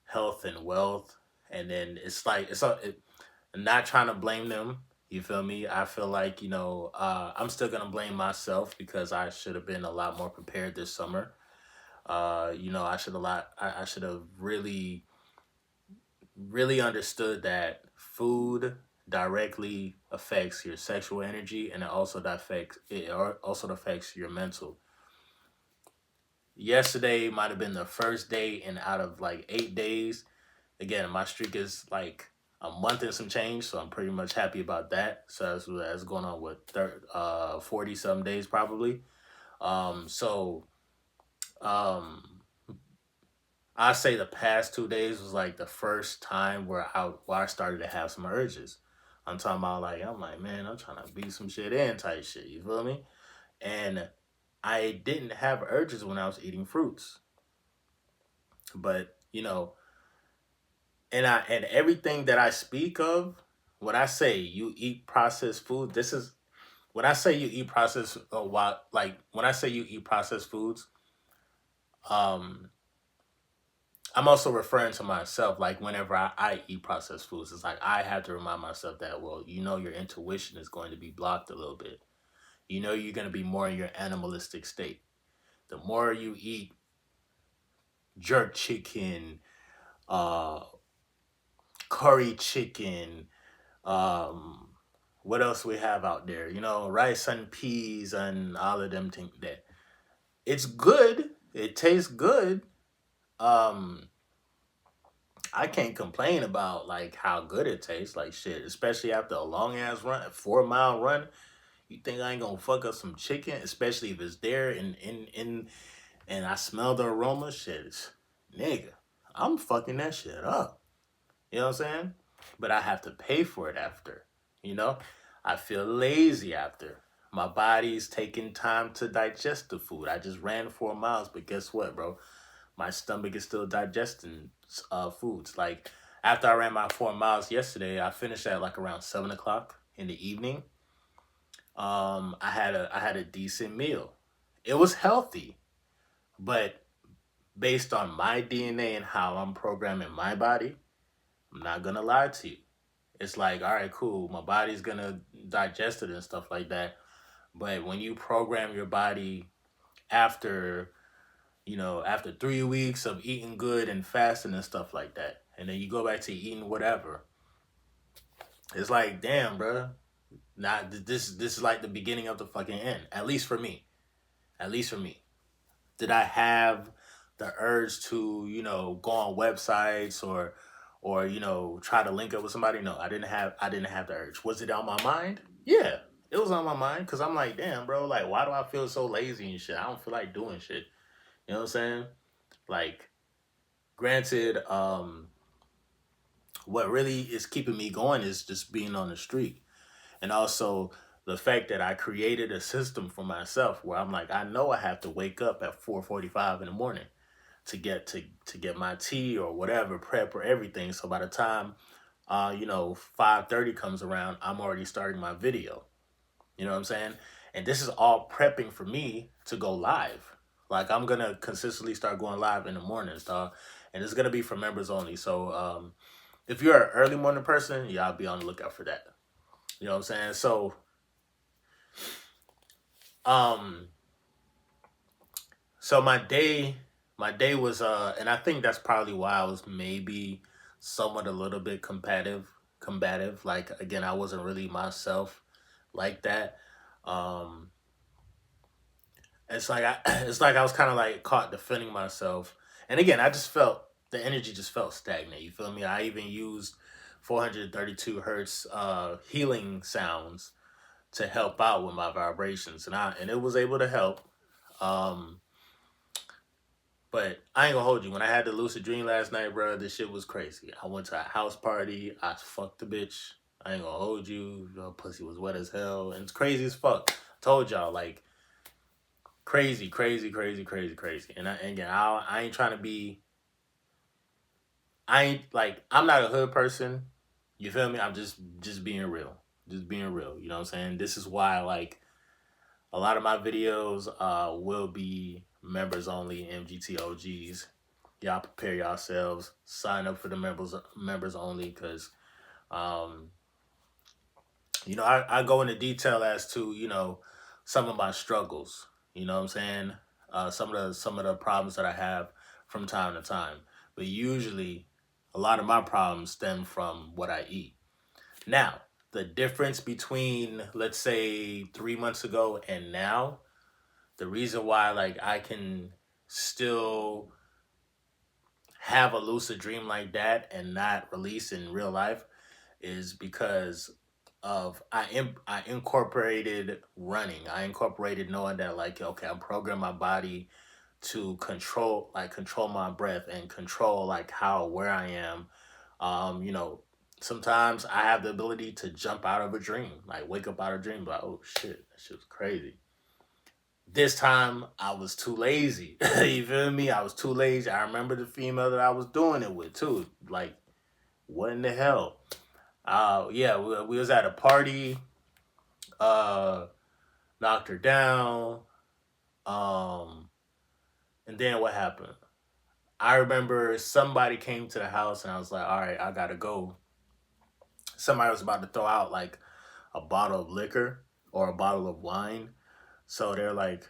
health and wealth, and then not trying to blame them. You feel me? I feel like I'm still gonna blame myself because I should have been a lot more prepared this summer. I should have really understood that food directly affects your sexual energy, and it also affects your mental. Yesterday might have been the first day, and out of like 8 days, again, my streak is like a month and some change, so I'm pretty much happy about that. So that's going on with 40 some days probably. So um, I say the past 2 days was like the first time where I started to have some urges. I'm like, man, I'm trying to beat some shit in type shit. You feel me? And I didn't have urges when I was eating fruits, but and everything that I speak of, when I say you eat processed food, this is when I say you eat processed what like when I say you eat processed foods, um I'm also referring to myself. Like whenever I eat processed foods, it's like I have to remind myself that, well, your intuition is going to be blocked a little bit. You're going to be more in your animalistic state. The more you eat jerk chicken, uh curry chicken, um what else we have out there, rice and peas and all of them things, that it's good, it tastes good. um I can't complain about like how good it tastes, like shit, especially after a long ass run, a 4 mile run. You think I ain't gonna fuck up some chicken, especially if it's there and I smell the aroma? Nigga, I'm fucking that shit up. You know what I'm saying? But I have to pay for it after. You know? I feel lazy after. My body's taking time to digest the food. I just ran 4 miles, but guess what, bro? My stomach is still digesting foods. Like after I ran my 4 miles yesterday, I finished at like around 7 o'clock. in the evening, I had a decent meal. It was healthy, but based on my DNA and how I'm programming my body, I'm not gonna lie to you. It's like, all right, cool, my body's gonna digest it and stuff like that. But when you program your body after, after 3 weeks of eating good and fasting and stuff like that, and then you go back to eating whatever, it's like, damn, bro. Not this is like the beginning of the fucking end. At least for me. At least for me. Did I have the urge to, go on websites or try to link up with somebody? No, I didn't have the urge. Was it on my mind? Yeah. It was on my mind because I'm like, damn, bro, like why do I feel so lazy and shit? I don't feel like doing shit. You know what I'm saying? Like, granted, what really is keeping me going is just being on the street. And also the fact that I created a system for myself where I'm like, I know I have to wake up at 4:45 in the morning to get my tea or whatever, prep or everything. So by the time 5:30 comes around, I'm already starting my video. You know what I'm saying? And this is all prepping for me to go live. Like, I'm gonna consistently start going live in the mornings, dog. And it's gonna be for members only. So if you're an early morning person, yeah, I'll be on the lookout for that. You know what I'm saying? So um so my day was and I think that's probably why I was maybe somewhat a little bit combative. Like, again, I wasn't really myself like that. Um it's like it's like I was kind of like caught defending myself. And again, I just felt the energy just felt stagnant. You feel me? I even used 432 hertz healing sounds to help out with my vibrations, and it was able to help. Um But I ain't gonna hold you. When I had the lucid dream last night, bro, this shit was crazy. I went to a house party. I fucked the bitch. I ain't gonna hold you. Your pussy was wet as hell, and it's crazy as fuck. Told y'all, like, crazy, crazy, crazy, crazy, crazy. And again, I ain't trying to be. I ain't like. I'm not a hood person. You feel me? I'm just being real. Just being real. You know what I'm saying? This is why, like, a lot of my videos will be members only, MGT OGs. Y'all prepare yourselves. Sign up for the members only, because um, I go into detail as to some of my struggles. You know what I'm saying? Some of the problems that I have from time to time. But usually, a lot of my problems stem from what I eat. Now, the difference between, let's say, 3 months ago and now, the reason why, like, I can still have a lucid dream like that and not release in real life is because of I incorporated running. I incorporated knowing that, like, okay, I'm programming my body to control my breath and control, like, how where I am. Um, you know, Sometimes I have the ability to jump out of a dream, like wake up out of a dream, like, oh shit, that shit was crazy. This time I was too lazy. You feel me? I was too lazy. I remember the female that I was doing it with too. Like, what in the hell? Yeah, we was at a party. Uh, Knocked her down. Um, and then what happened? I remember somebody came to the house, and I was like, all right, I gotta go. Somebody was about to throw out like a bottle of liquor or a bottle of wine. So they're like,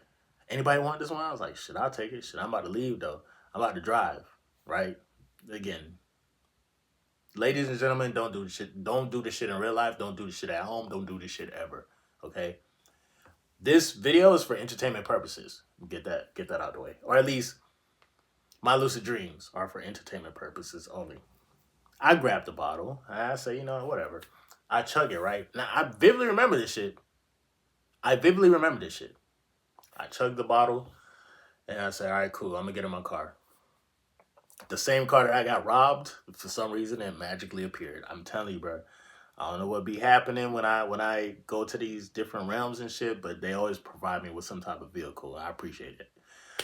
anybody want this one? I was like, shit, I'll take it. Shit, I'm about to leave though. I'm about to drive, right? Again, ladies and gentlemen, don't do the shit. Don't do the shit in real life. Don't do the shit at home. Don't do this shit ever. Okay. This video is for entertainment purposes. Get that out of the way. Or at least my lucid dreams are for entertainment purposes only. I grab the bottle. I say, whatever. I chug it, right? Now, I vividly remember this shit. I chug the bottle, and I say, all right, cool. I'm going to get in my car. The same car that I got robbed, for some reason, it magically appeared. I'm telling you, bro. I don't know what be happening when I go to these different realms and shit, but they always provide me with some type of vehicle. I appreciate it.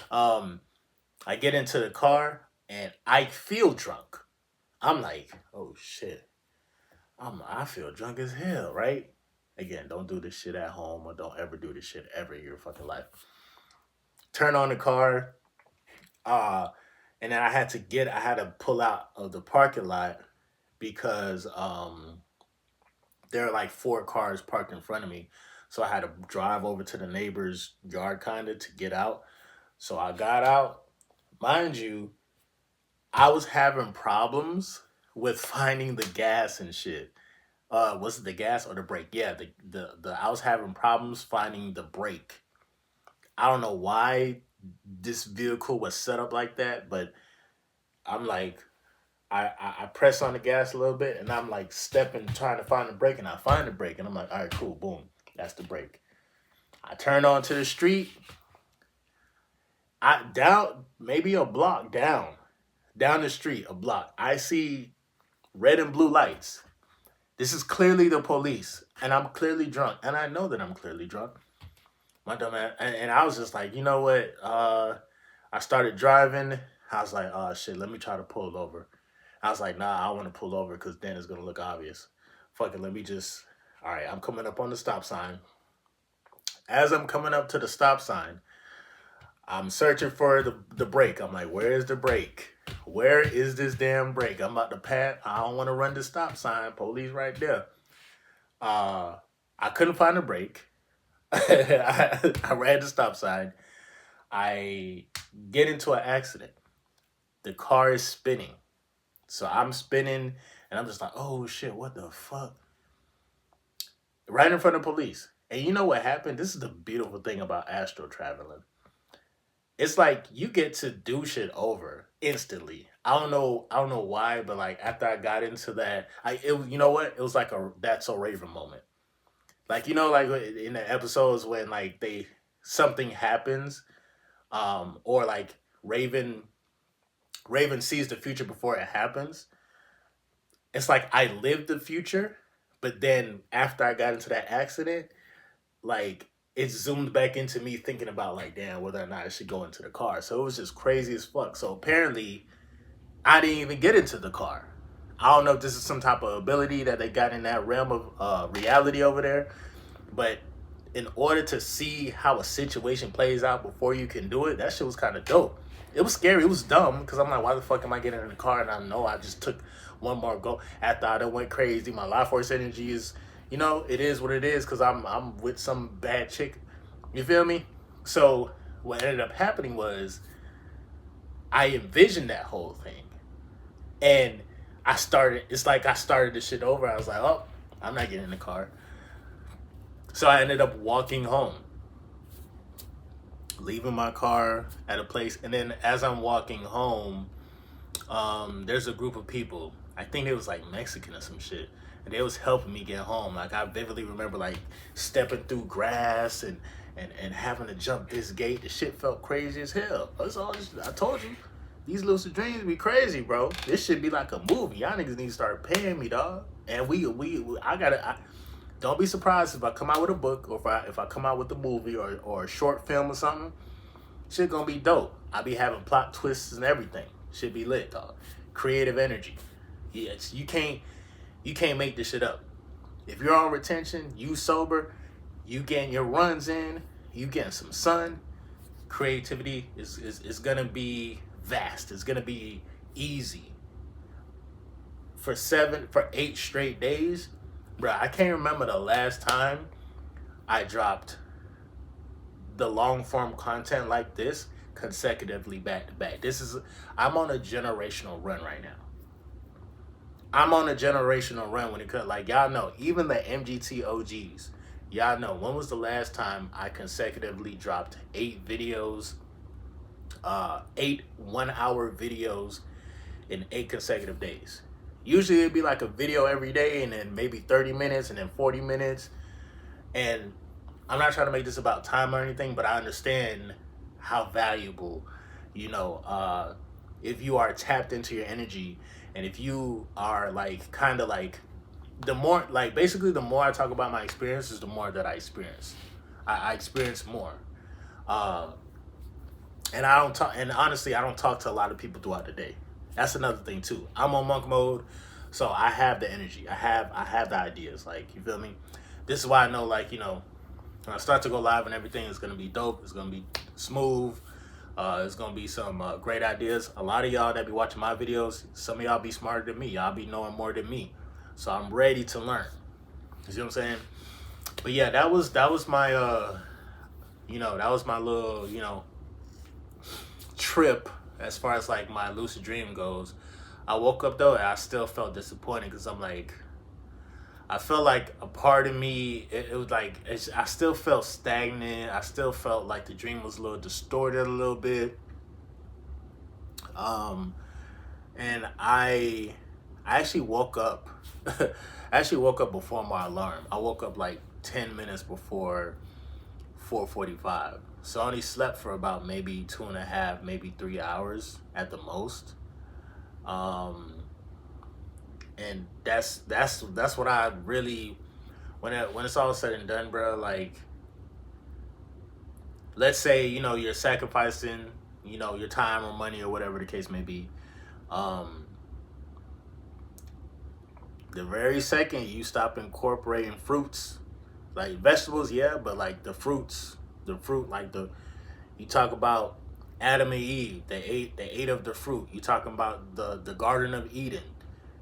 Um, I get into the car, and I feel drunk. I'm like, oh shit. I feel drunk as hell, right? Again, don't do this shit at home, or don't ever do this shit ever in your fucking life. Turn on the car, uh, and then I had to pull out of the parking lot because there are like four cars parked in front of me. So I had to drive over to the neighbor's yard kind of to get out. So I got out. Mind you, I was having problems with finding the gas and shit. Was it the gas or the brake? Yeah, the I was having problems finding the brake. I don't know why this vehicle was set up like that, but I'm like, I press on the gas a little bit, and I'm like stepping, trying to find the brake, and I find the brake, and I'm like, all right, cool, boom, that's the brake. I turn onto the street. I down maybe a block down the street, a block. I see red and blue lights. This is clearly the police, and I'm clearly drunk, and I know that I'm clearly drunk. My dumb ass, and I was just like, you know what? I started driving. I was like, oh shit, let me try to pull over. I was like, nah, I want to pull over because then it's gonna look obvious. Fuck it, let me just. All right, I'm coming up on the stop sign. As I'm coming up to the stop sign, I'm searching for the brake. I'm like, where is the brake? Where is this damn brake? I'm about to pass. I don't want to run the stop sign. Police right there. I couldn't find a brake. I ran the stop sign. I get into an accident. The car is spinning. So I'm spinning and I'm just like, oh shit, what the fuck? Right in front of police. And you know what happened? This is the beautiful thing about astral traveling. It's like you get to do shit over instantly. I don't know why, but like after I got into that, you know what? It was like a that's so Raven moment. Like you know, like in the episodes when like they something happens, or like Raven sees the future before it happens. It's like I lived the future, but then after I got into that accident, like it zoomed back into me thinking about like, damn, whether or not I should go into the car. So it was just crazy as fuck. So apparently, I didn't even get into the car. I don't know if this is some type of ability that they got in that realm of reality over there, but in order to see how a situation plays out before you can do it, that shit was kind of dope. It was scary. It was dumb because I'm like, why the fuck am I getting in the car? And I know I just took one more go after I done went crazy. My life force energy is, you know, it is what it is because I'm with some bad chick. You feel me? So what ended up happening was I envisioned that whole thing, and I started. It's like I started the shit over. I was like, oh, I'm not getting in the car. So I ended up walking home, leaving my car at a place, and then as I'm walking home, there's a group of people. I think it was like Mexican or some shit, and they was helping me get home. Like I vividly remember like stepping through grass and having to jump this gate. The shit felt crazy as hell. That's all. I told you, these lucid dreams be crazy, bro. This should be like a movie. Y'all niggas need to start paying me, dog. And don't be surprised if I come out with a book or if I come out with a movie or a short film or something. Shit gonna be dope. I be having plot twists and everything. Shit be lit, dog. Creative energy. Yes, you can't make this shit up. If you're on retention, you sober, you getting your runs in, you getting some sun. Creativity is gonna be vast. It's gonna be easy. For 8 straight days, bro. I can't remember the last time I dropped the long form content like this consecutively back to back. I'm on a generational run right now. I'm on a generational run when it comes, like y'all know, even the MGT OGs, y'all know when was the last time I consecutively dropped 8 videos, 8 1-hour videos in 8 consecutive days. Usually it'd be like a video every day and then maybe 30 minutes and then 40 minutes. And I'm not trying to make this about time or anything, but I understand how valuable, you know, if you are tapped into your energy and if you are like kind of like the more like basically the more I talk about my experiences, the more that I experience. I experience more. And I don't talk, and honestly, I don't talk to a lot of people throughout the day. That's another thing too. I'm on monk mode, so I have the energy. I have the ideas. Like you feel me? This is why I know, like, when I start to go live and everything, it's gonna be dope. It's gonna be smooth. It's gonna be some great ideas. A lot of y'all that be watching my videos, some of y'all be smarter than me. Y'all be knowing more than me. So I'm ready to learn. You see what I'm saying? But yeah, that was my that was my little trip as far as like my lucid dream goes. I woke up though and I still felt disappointed because I'm like, I felt like a part of me, it was like, I still felt stagnant. I still felt like the dream was a little distorted a little bit. Um, and I actually woke up. I actually woke up before my alarm. I woke up like 10 minutes before 4:45. So I only slept for about maybe 2.5, maybe 3 hours at the most. Um, and that's what I really, when it's all said and done, bro. Like, let's say you're sacrificing your time or money or whatever the case may be. Um, the very second you stop incorporating fruits, like vegetables, yeah, but like the fruit, like you talk about Adam and Eve, they ate of the fruit. You talking about the Garden of Eden,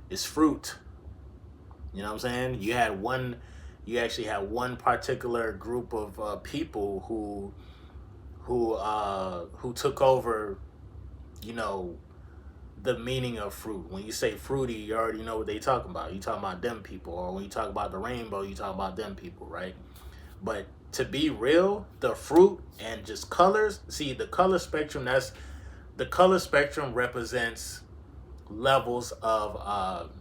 it's fruit. You know what I'm saying? You actually had one particular group of people who took over, you know, the meaning of fruit. When you say fruity, you already know what they talking about. You talking about them people, or when you talk about the rainbow, you talk about them people, right? But to be real, the fruit and just colors. See, the color spectrum represents levels of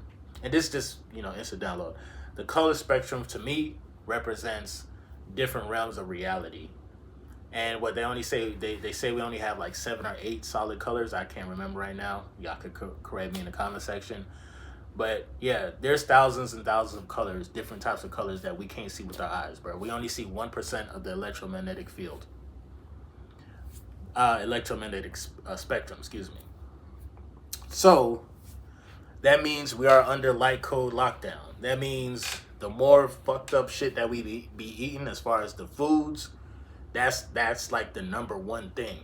and this just instant download. The color spectrum to me represents different realms of reality. And what they only say, they say we only have like 7 or 8 solid colors. I can't remember right now. Y'all could correct me in the comment section. But yeah, there's thousands and thousands of colors, different types of colors that we can't see with our eyes, bro. We only see 1% of the electromagnetic field, electromagnetic spectrum. Excuse me. So that means we are under light code lockdown. That means the more fucked up shit that we be eating, as far as the foods, that's like the number one thing.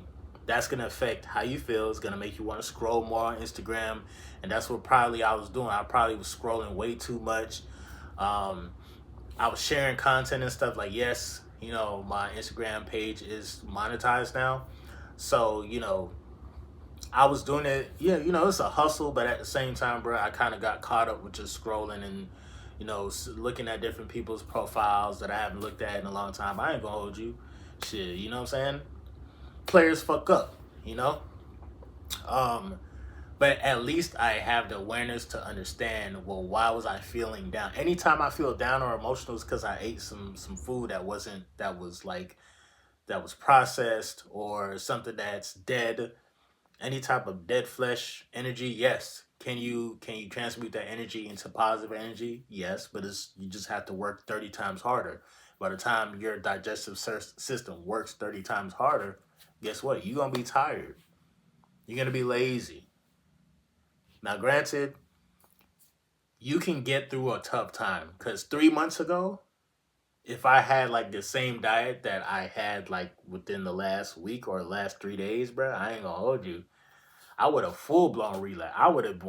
That's gonna affect how you feel. It's gonna make you want to scroll more on Instagram, and that's what probably I was doing. I probably was scrolling way too much. Um, I was sharing content and stuff. Like, yes, my Instagram page is monetized now, so I was doing it. Yeah, it's a hustle, but at the same time, bro, I kind of got caught up with just scrolling and looking at different people's profiles that I haven't looked at in a long time. I ain't gonna hold you, shit. You know what I'm saying? Players fuck up, you know. Um, but at least I have the awareness to understand. Well, why was I feeling down? Anytime I feel down or emotional, is because I ate some food that was processed, or something that's dead. Any type of dead flesh energy, yes. Can you transmute that energy into positive energy? Yes, but you just have to work 30 times harder. By the time your digestive system works 30 times harder, guess what? You're gonna be tired. You're gonna be lazy. Now, granted, you can get through a tough time because 3 months ago, if I had like the same diet that I had like within the last week or last 3 days, bro, I ain't gonna hold you. I would have full blown relapse. I would have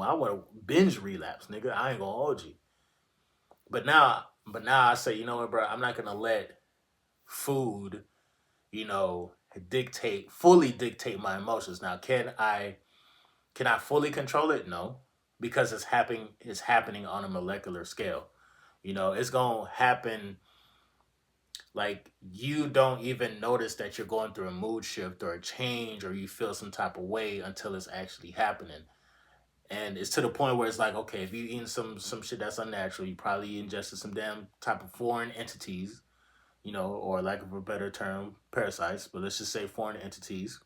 binge relapse, nigga. I ain't gonna hold you. But now I say, you know what, bro? I'm not gonna let food, you know, fully dictate my emotions. Now, can I fully control it? No, because it's happening on a molecular scale. It's gonna happen. Like, you don't even notice that you're going through a mood shift or a change, or you feel some type of way until it's actually happening. And it's to the point where it's like, okay, if you eating some shit that's unnatural, you probably ingested some damn type of foreign entities, or lack of a better term, parasites. But let's just say foreign entities.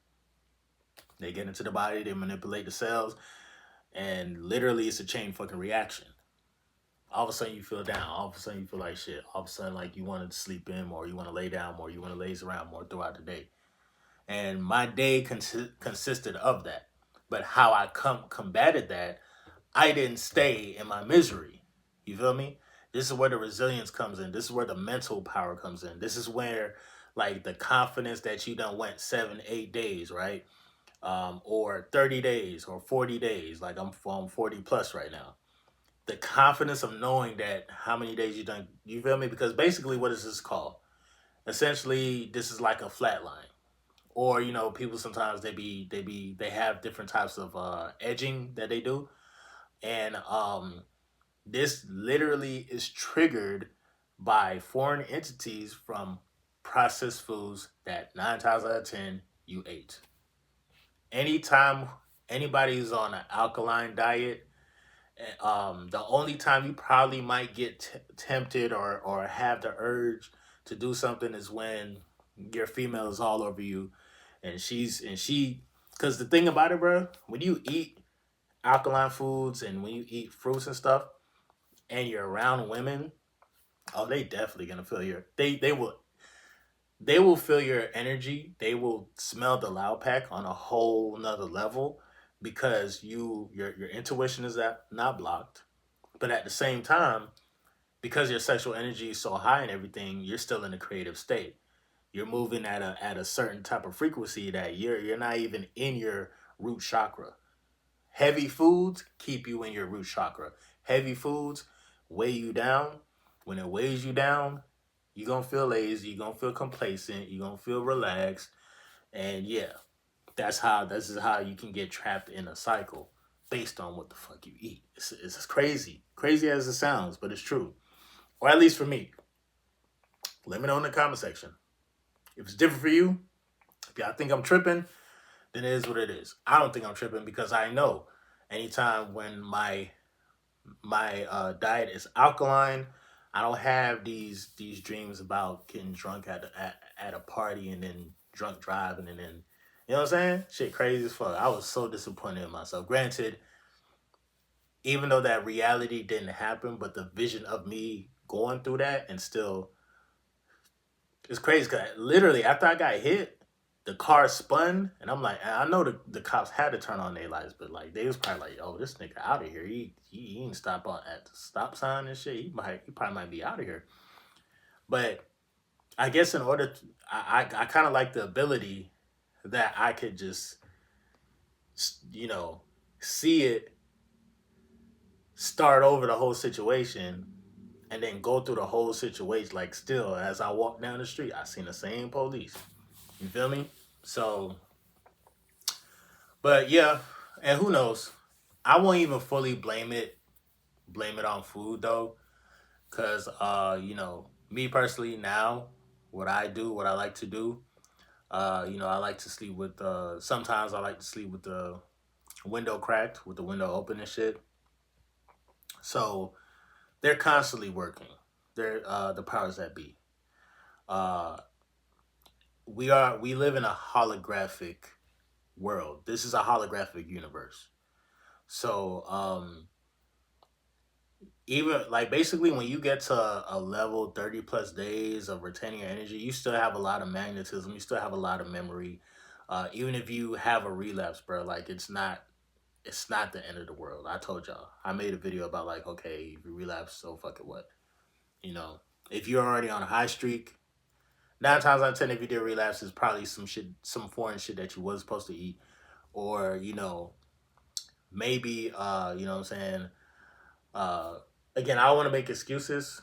They get into the body, they manipulate the cells, and literally it's a chain fucking reaction. All of a sudden you feel down. All of a sudden you feel like shit. All of a sudden, like, you want to sleep in more, you want to lay down more, you want to laze around more throughout the day. And my day consisted of that. But how I combated that, I didn't stay in my misery. You feel me? This is where the resilience comes in. This is where the mental power comes in. This is where like the confidence that you done went 7, 8 days, right? Or 30 days or 40 days. Like I'm 40 plus right now. The confidence of knowing that how many days you done, you feel me? Because basically what is this called? Essentially, this is like a flat line. Or, people sometimes they have different types of edging that they do. And this literally is triggered by foreign entities from processed foods that 9 times out of 10 you ate. Anytime anybody's on an alkaline diet, the only time you probably might get tempted or have the urge to do something is when your female is all over you, and because the thing about it, bro, when you eat alkaline foods and when you eat fruits and stuff, and you're around women, oh, they definitely gonna feel they will feel your energy. They will smell the loud pack on a whole nother level because your intuition is that not blocked. But at the same time, because your sexual energy is so high and everything, you're still in a creative state. You're moving at a certain type of frequency that you're not even in your root chakra. Heavy foods keep you in your root chakra. Heavy foods weigh you down. When it weighs you down, you're gonna feel lazy, you're gonna feel complacent, you're gonna feel relaxed. And yeah, this is how you can get trapped in a cycle based on what the fuck you eat. It's crazy. Crazy as it sounds, but it's true. Or at least for me. Let me know in the comment section. If it's different for you, if y'all think I'm tripping, then it is what it is. I don't think I'm tripping because I know anytime when my diet is alkaline, I don't have these dreams about getting drunk at a party and then drunk driving and then you know what I'm saying? Shit crazy as fuck. I was so disappointed in myself. Granted, even though that reality didn't happen, but the vision of me going through that and still it's crazy because literally after I got hit, the car spun, and I'm like, I know the cops had to turn on their lights, but like they was probably like, "Oh, this nigga out of here. He ain't stop on at the stop sign and shit. He probably might be out of here." But I guess in order, I kind of like the ability that I could just, you know, see it start over the whole situation and then go through the whole situation. Like still, as I walk down the street, I seen the same police. You feel me? So, but yeah, and who knows? I won't even fully blame it on food though, cause me personally now, what I like to do, I like to sleep with. Sometimes I like to sleep with the window cracked, with the window open and shit. So they're constantly working. They're the powers that be. Uh, we live in a holographic world. This is a holographic universe. So even like basically when you get to a level 30 plus days of retaining your energy, you still have a lot of magnetism, you still have a lot of memory. Even if you have a relapse, bro, like it's not the end of the world. I told y'all. I made a video about like, okay, if you relapse, so fuck it what. You know, if you're already on a high streak, 9 times out of 10 if you did relapse is probably some shit, some foreign shit that you was supposed to eat. Or, maybe you know what I'm saying? Uh Again, I don't want to make excuses,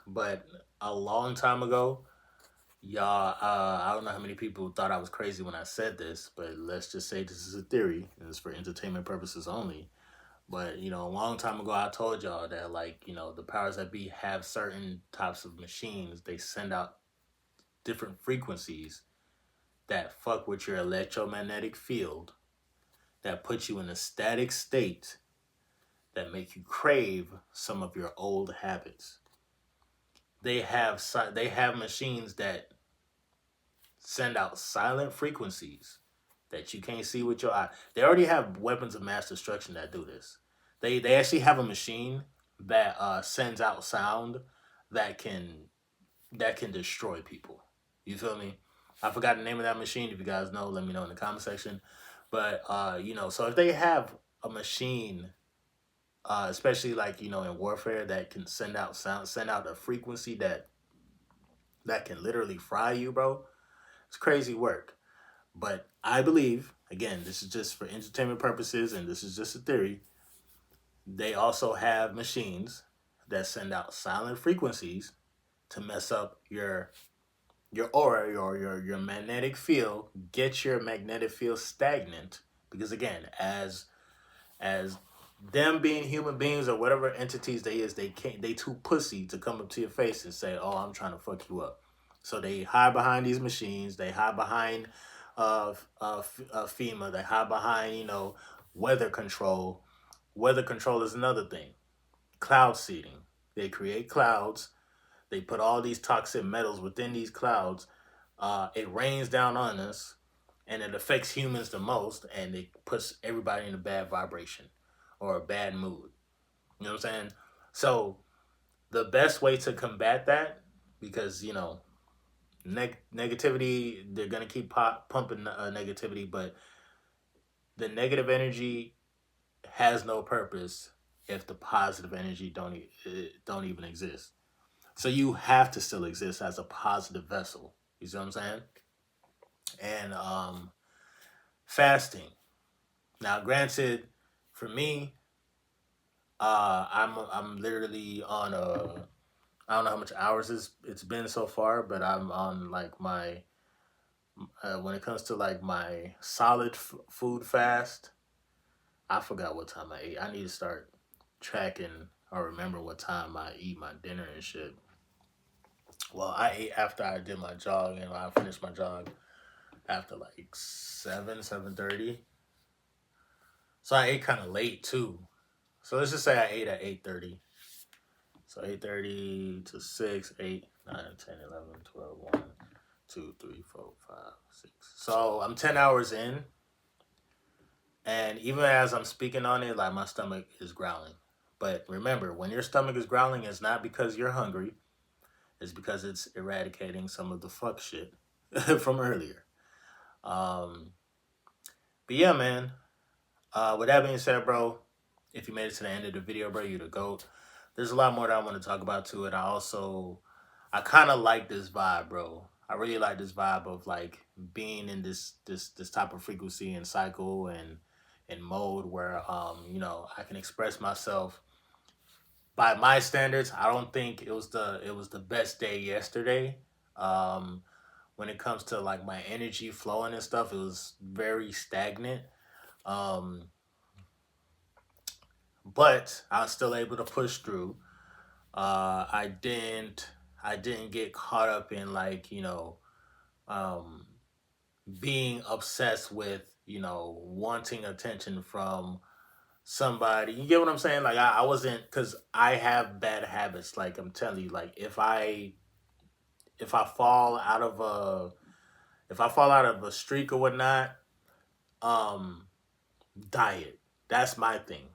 but a long time ago, y'all, I don't know how many people thought I was crazy when I said this, but let's just say this is a theory and it's for entertainment purposes only. But, a long time ago, I told y'all that, like, the powers that be have certain types of machines. They send out different frequencies that fuck with your electromagnetic field, that put you in a static state, that make you crave some of your old habits. They have machines that send out silent frequencies that you can't see with your eye. They already have weapons of mass destruction that do this. They actually have a machine that sends out sound that can destroy people. You feel me? I forgot the name of that machine. If you guys know, let me know in the comment section. But so if they have a machine especially like in warfare that can send out a frequency that can literally fry you, bro. It's crazy work. But I believe, again, this is just for entertainment purposes, and this is just a theory. They also have machines that send out silent frequencies to mess up your aura, your magnetic field, get your magnetic field stagnant. Because again, as them being human beings or whatever entities they is, they too pussy to come up to your face and say, "Oh, I'm trying to fuck you up." So they hide behind these machines. They hide behind FEMA. They hide behind weather control. Weather control is another thing. Cloud seeding. They create clouds. They put all these toxic metals within these clouds. It rains down on us, and it affects humans the most, and it puts everybody in a bad vibration or a bad mood. You know what I'm saying? So the best way to combat that, because negativity, they're gonna keep pumping negativity, but the negative energy has no purpose if the positive energy don't even exist. So you have to still exist as a positive vessel. You see what I'm saying? And fasting. Now, granted, for me, I'm literally on a, I don't know how much hours it's been so far, but I'm on like my when it comes to like my solid food fast. I forgot what time I ate. I need to start tracking or remember what time I eat my dinner and shit. Well, I ate after I did my jog, and I finished my jog after like 7:30. So I ate kind of late too. So let's just say I ate at 8:30. So 8:30 to 6, 8, 9, 10, 11, 12, 1, 2, 3, 4, 5, 6. So I'm 10 hours in. And even as I'm speaking on it, like my stomach is growling. But remember, when your stomach is growling, it's not because you're hungry. It's because it's eradicating some of the fuck shit from earlier. Um, but yeah, man. With that being said, bro, if you made it to the end of the video, bro, you're the GOAT. There's a lot more that I want to talk about to it. I kind of like this vibe, bro. I really like this vibe of like being in this type of frequency and cycle and mode where I can express myself by my standards. I don't think it was the best day yesterday. Um, when it comes to like my energy flowing and stuff, it was very stagnant. Um, but I was still able to push through. I didn't get caught up in like um, being obsessed with wanting attention from somebody. You get what I'm saying? Like I wasn't, because I have bad habits. Like I'm telling you, like if I fall out of a streak or whatnot, um, diet. That's my thing.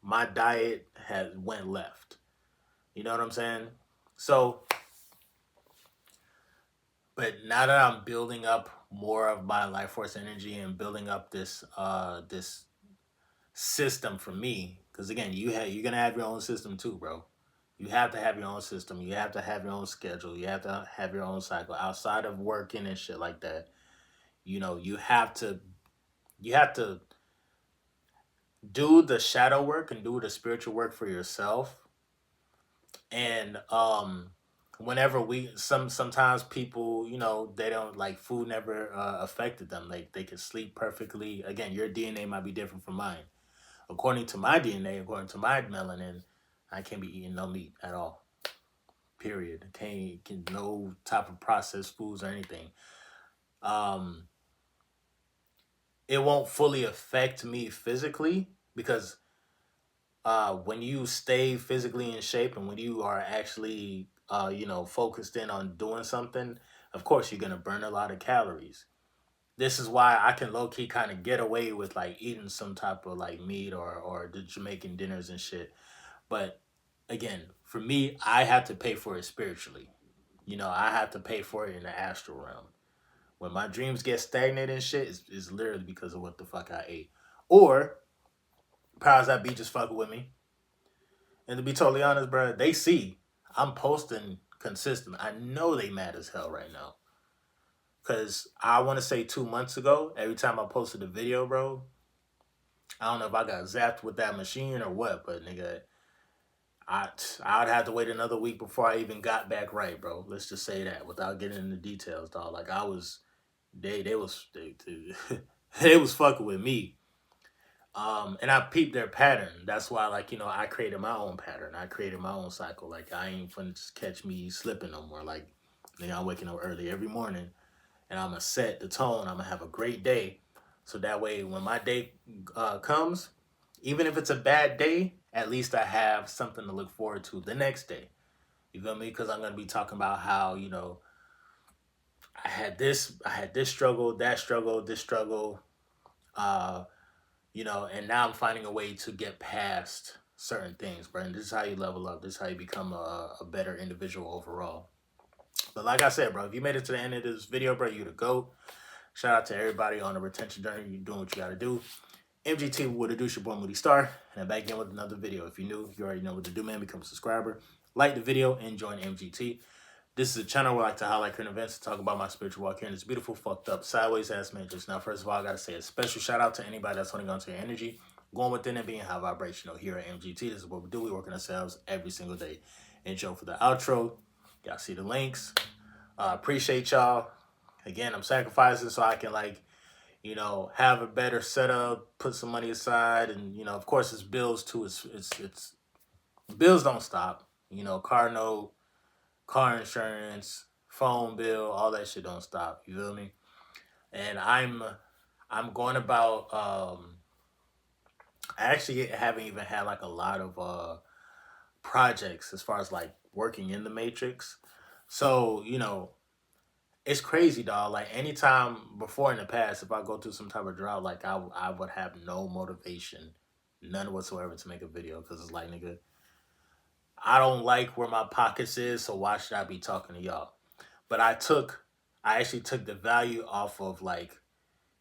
My diet has went left. You know what I'm saying? So, but now that I'm building up more of my life force energy and building up this system for me, because again, you're gonna have your own system too, bro. You have to have your own system. You have to have your own schedule. You have to have your own cycle outside of working and shit like that. You have to do the shadow work and do the spiritual work for yourself. And whenever sometimes people, they don't like, food never affected them. Like they can sleep perfectly. Again, your DNA might be different from mine. According to my DNA, according to my melanin, I can't be eating no meat at all. Period. Can no type of processed foods or anything. Um, it won't fully affect me physically because when you stay physically in shape and when you are actually focused in on doing something, of course you're gonna burn a lot of calories. This is why I can low key kind of get away with like eating some type of like meat or the Jamaican dinners and shit. But again, for me, I have to pay for it spiritually. I have to pay for it in the astral realm. When my dreams get stagnant and shit, it's literally because of what the fuck I ate. Or powers that be just fucking with me. And to be totally honest, bro, they see I'm posting consistent. I know they mad as hell right now. Cause I want to say 2 months ago, every time I posted a video, bro, I don't know if I got zapped with that machine or what, but nigga, I I'd have to wait another week before I even got back right, bro. Let's just say that without getting into details, dog. Like I was, they they was fucking with me. And I peeped their pattern. That's why, like, I created my own pattern. I created my own cycle. Like, I ain't finna just catch me slipping no more. Like, I'm waking up early every morning, and I'm gonna set the tone. I'm gonna have a great day, so that way when my day comes, even if it's a bad day, at least I have something to look forward to the next day. You feel me? Because I'm gonna be talking about how I had this struggle, that struggle, this struggle. Uh, and now I'm finding a way to get past certain things, bro. And this is how you level up. This is how you become a better individual overall. But like I said, bro, if you made it to the end of this video, bro, you the GOAT. Shout out to everybody on the retention journey. You're doing what you got to do. MGT with a douche, your boy Moody Star. And I'm back again with another video. If you're new, you already know what to do, man. Become a subscriber. Like the video and join MGT. This is a channel where I like to highlight current events and talk about my spiritual walk here in this beautiful, fucked up, sideways ass matrix. Now, first of all, I got to say a special shout out to anybody that's holding on to your energy, going within and being high vibrational here at MGT. This is what we do. We work on ourselves every single day. Intro for the outro. Y'all see the links. Appreciate y'all. Again, I'm sacrificing so I can, like, have a better setup, put some money aside, and, of course, it's bills too. It's bills don't stop. Car note, car insurance, phone bill, all that shit don't stop. You feel me? And I'm going about I actually haven't even had like a lot of projects as far as like working in the matrix. So, it's crazy, dog. Like anytime before in the past, if I go through some type of drought, like I would have no motivation, none whatsoever to make a video because it's like, nigga, I don't like where my pockets is, so why should I be talking to y'all? But I actually took the value off of like,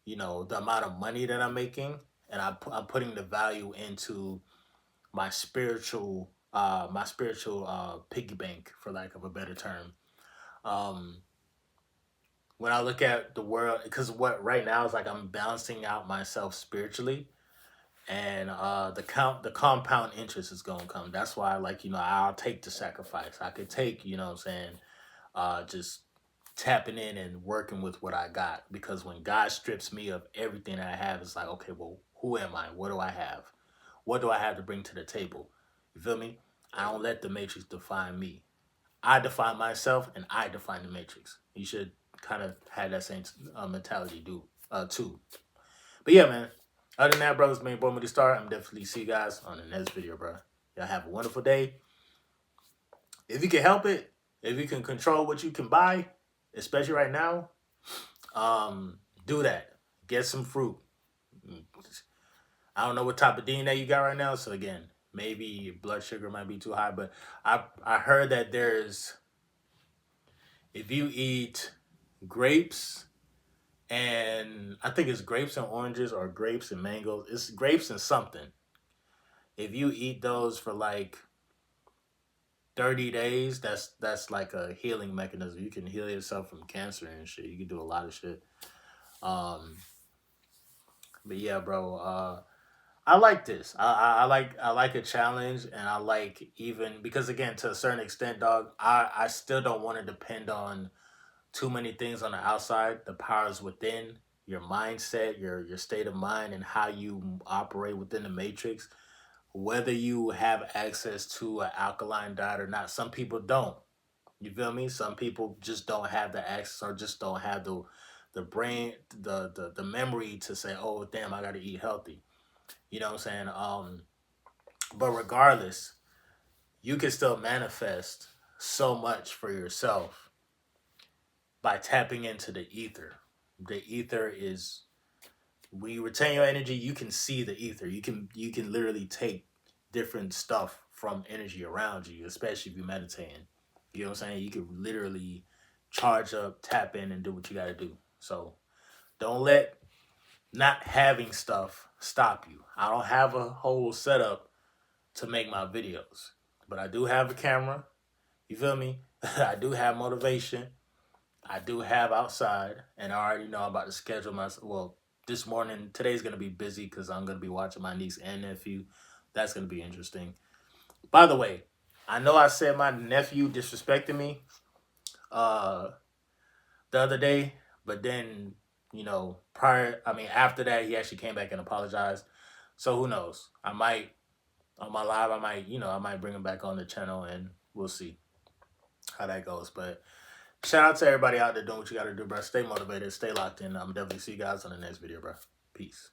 the amount of money that I'm making, and I'm putting the value into my spiritual piggy bank, for lack of a better term. Um, when I look at the world, because what right now is like I'm balancing out myself spiritually, and the compound interest is gonna come. That's why, like, I'll take the sacrifice. I could take, what I'm saying, just tapping in and working with what I got. Because when God strips me of everything that I have, it's like, okay, well, who am I? What do I have? What do I have to bring to the table? You feel me? I don't let the matrix define me. I define myself, and I define the matrix. You should kind of have that same mentality, too. But yeah, man. Other than that, bro, it's me, boy, Moody Star. I'm definitely see you guys on the next video, bro. Y'all have a wonderful day. If you can help it, if you can control what you can buy, especially right now, do that. Get some fruit. I don't know what type of DNA you got right now, so again, maybe your blood sugar might be too high, but I heard that if you eat grapes, and I think it's grapes and oranges or grapes and mangoes. It's grapes and something. If you eat those for like 30 days, that's like a healing mechanism. You can heal yourself from cancer and shit. You can do a lot of shit. Um, but yeah, bro. I like this. I like a challenge, and I like, even because again, to a certain extent, dog. I still don't want to depend on too many things on the outside. The powers within your mindset, your state of mind, and how you operate within the matrix. Whether you have access to an alkaline diet or not, some people don't. You feel me? Some people just don't have the access, or just don't have the brain, the memory to say, oh damn, I got to eat healthy. You know what I'm saying? But regardless, you can still manifest so much for yourself by tapping into the ether. The ether is, when you retain your energy, you can see the ether. You can literally take different stuff from energy around you, especially if you're meditating. You know what I'm saying? You can literally charge up, tap in, and do what you got to do. So don't let not having stuff stop you. I don't have a whole setup to make my videos, but I do have a camera. You feel me? I do have motivation. I do have outside, and I already know I'm about to schedule my. Well, this morning, today's gonna be busy because I'm gonna be watching my niece and nephew. That's gonna be interesting. By the way, I know I said my nephew disrespected me uh the other day, but then after that he actually came back and apologized. So who knows? I might on my live, I might bring him back on the channel and we'll see how that goes. But shout out to everybody out there doing what you gotta do, bro. Stay motivated, stay locked in. I'm definitely see you guys on the next video, bro. Peace.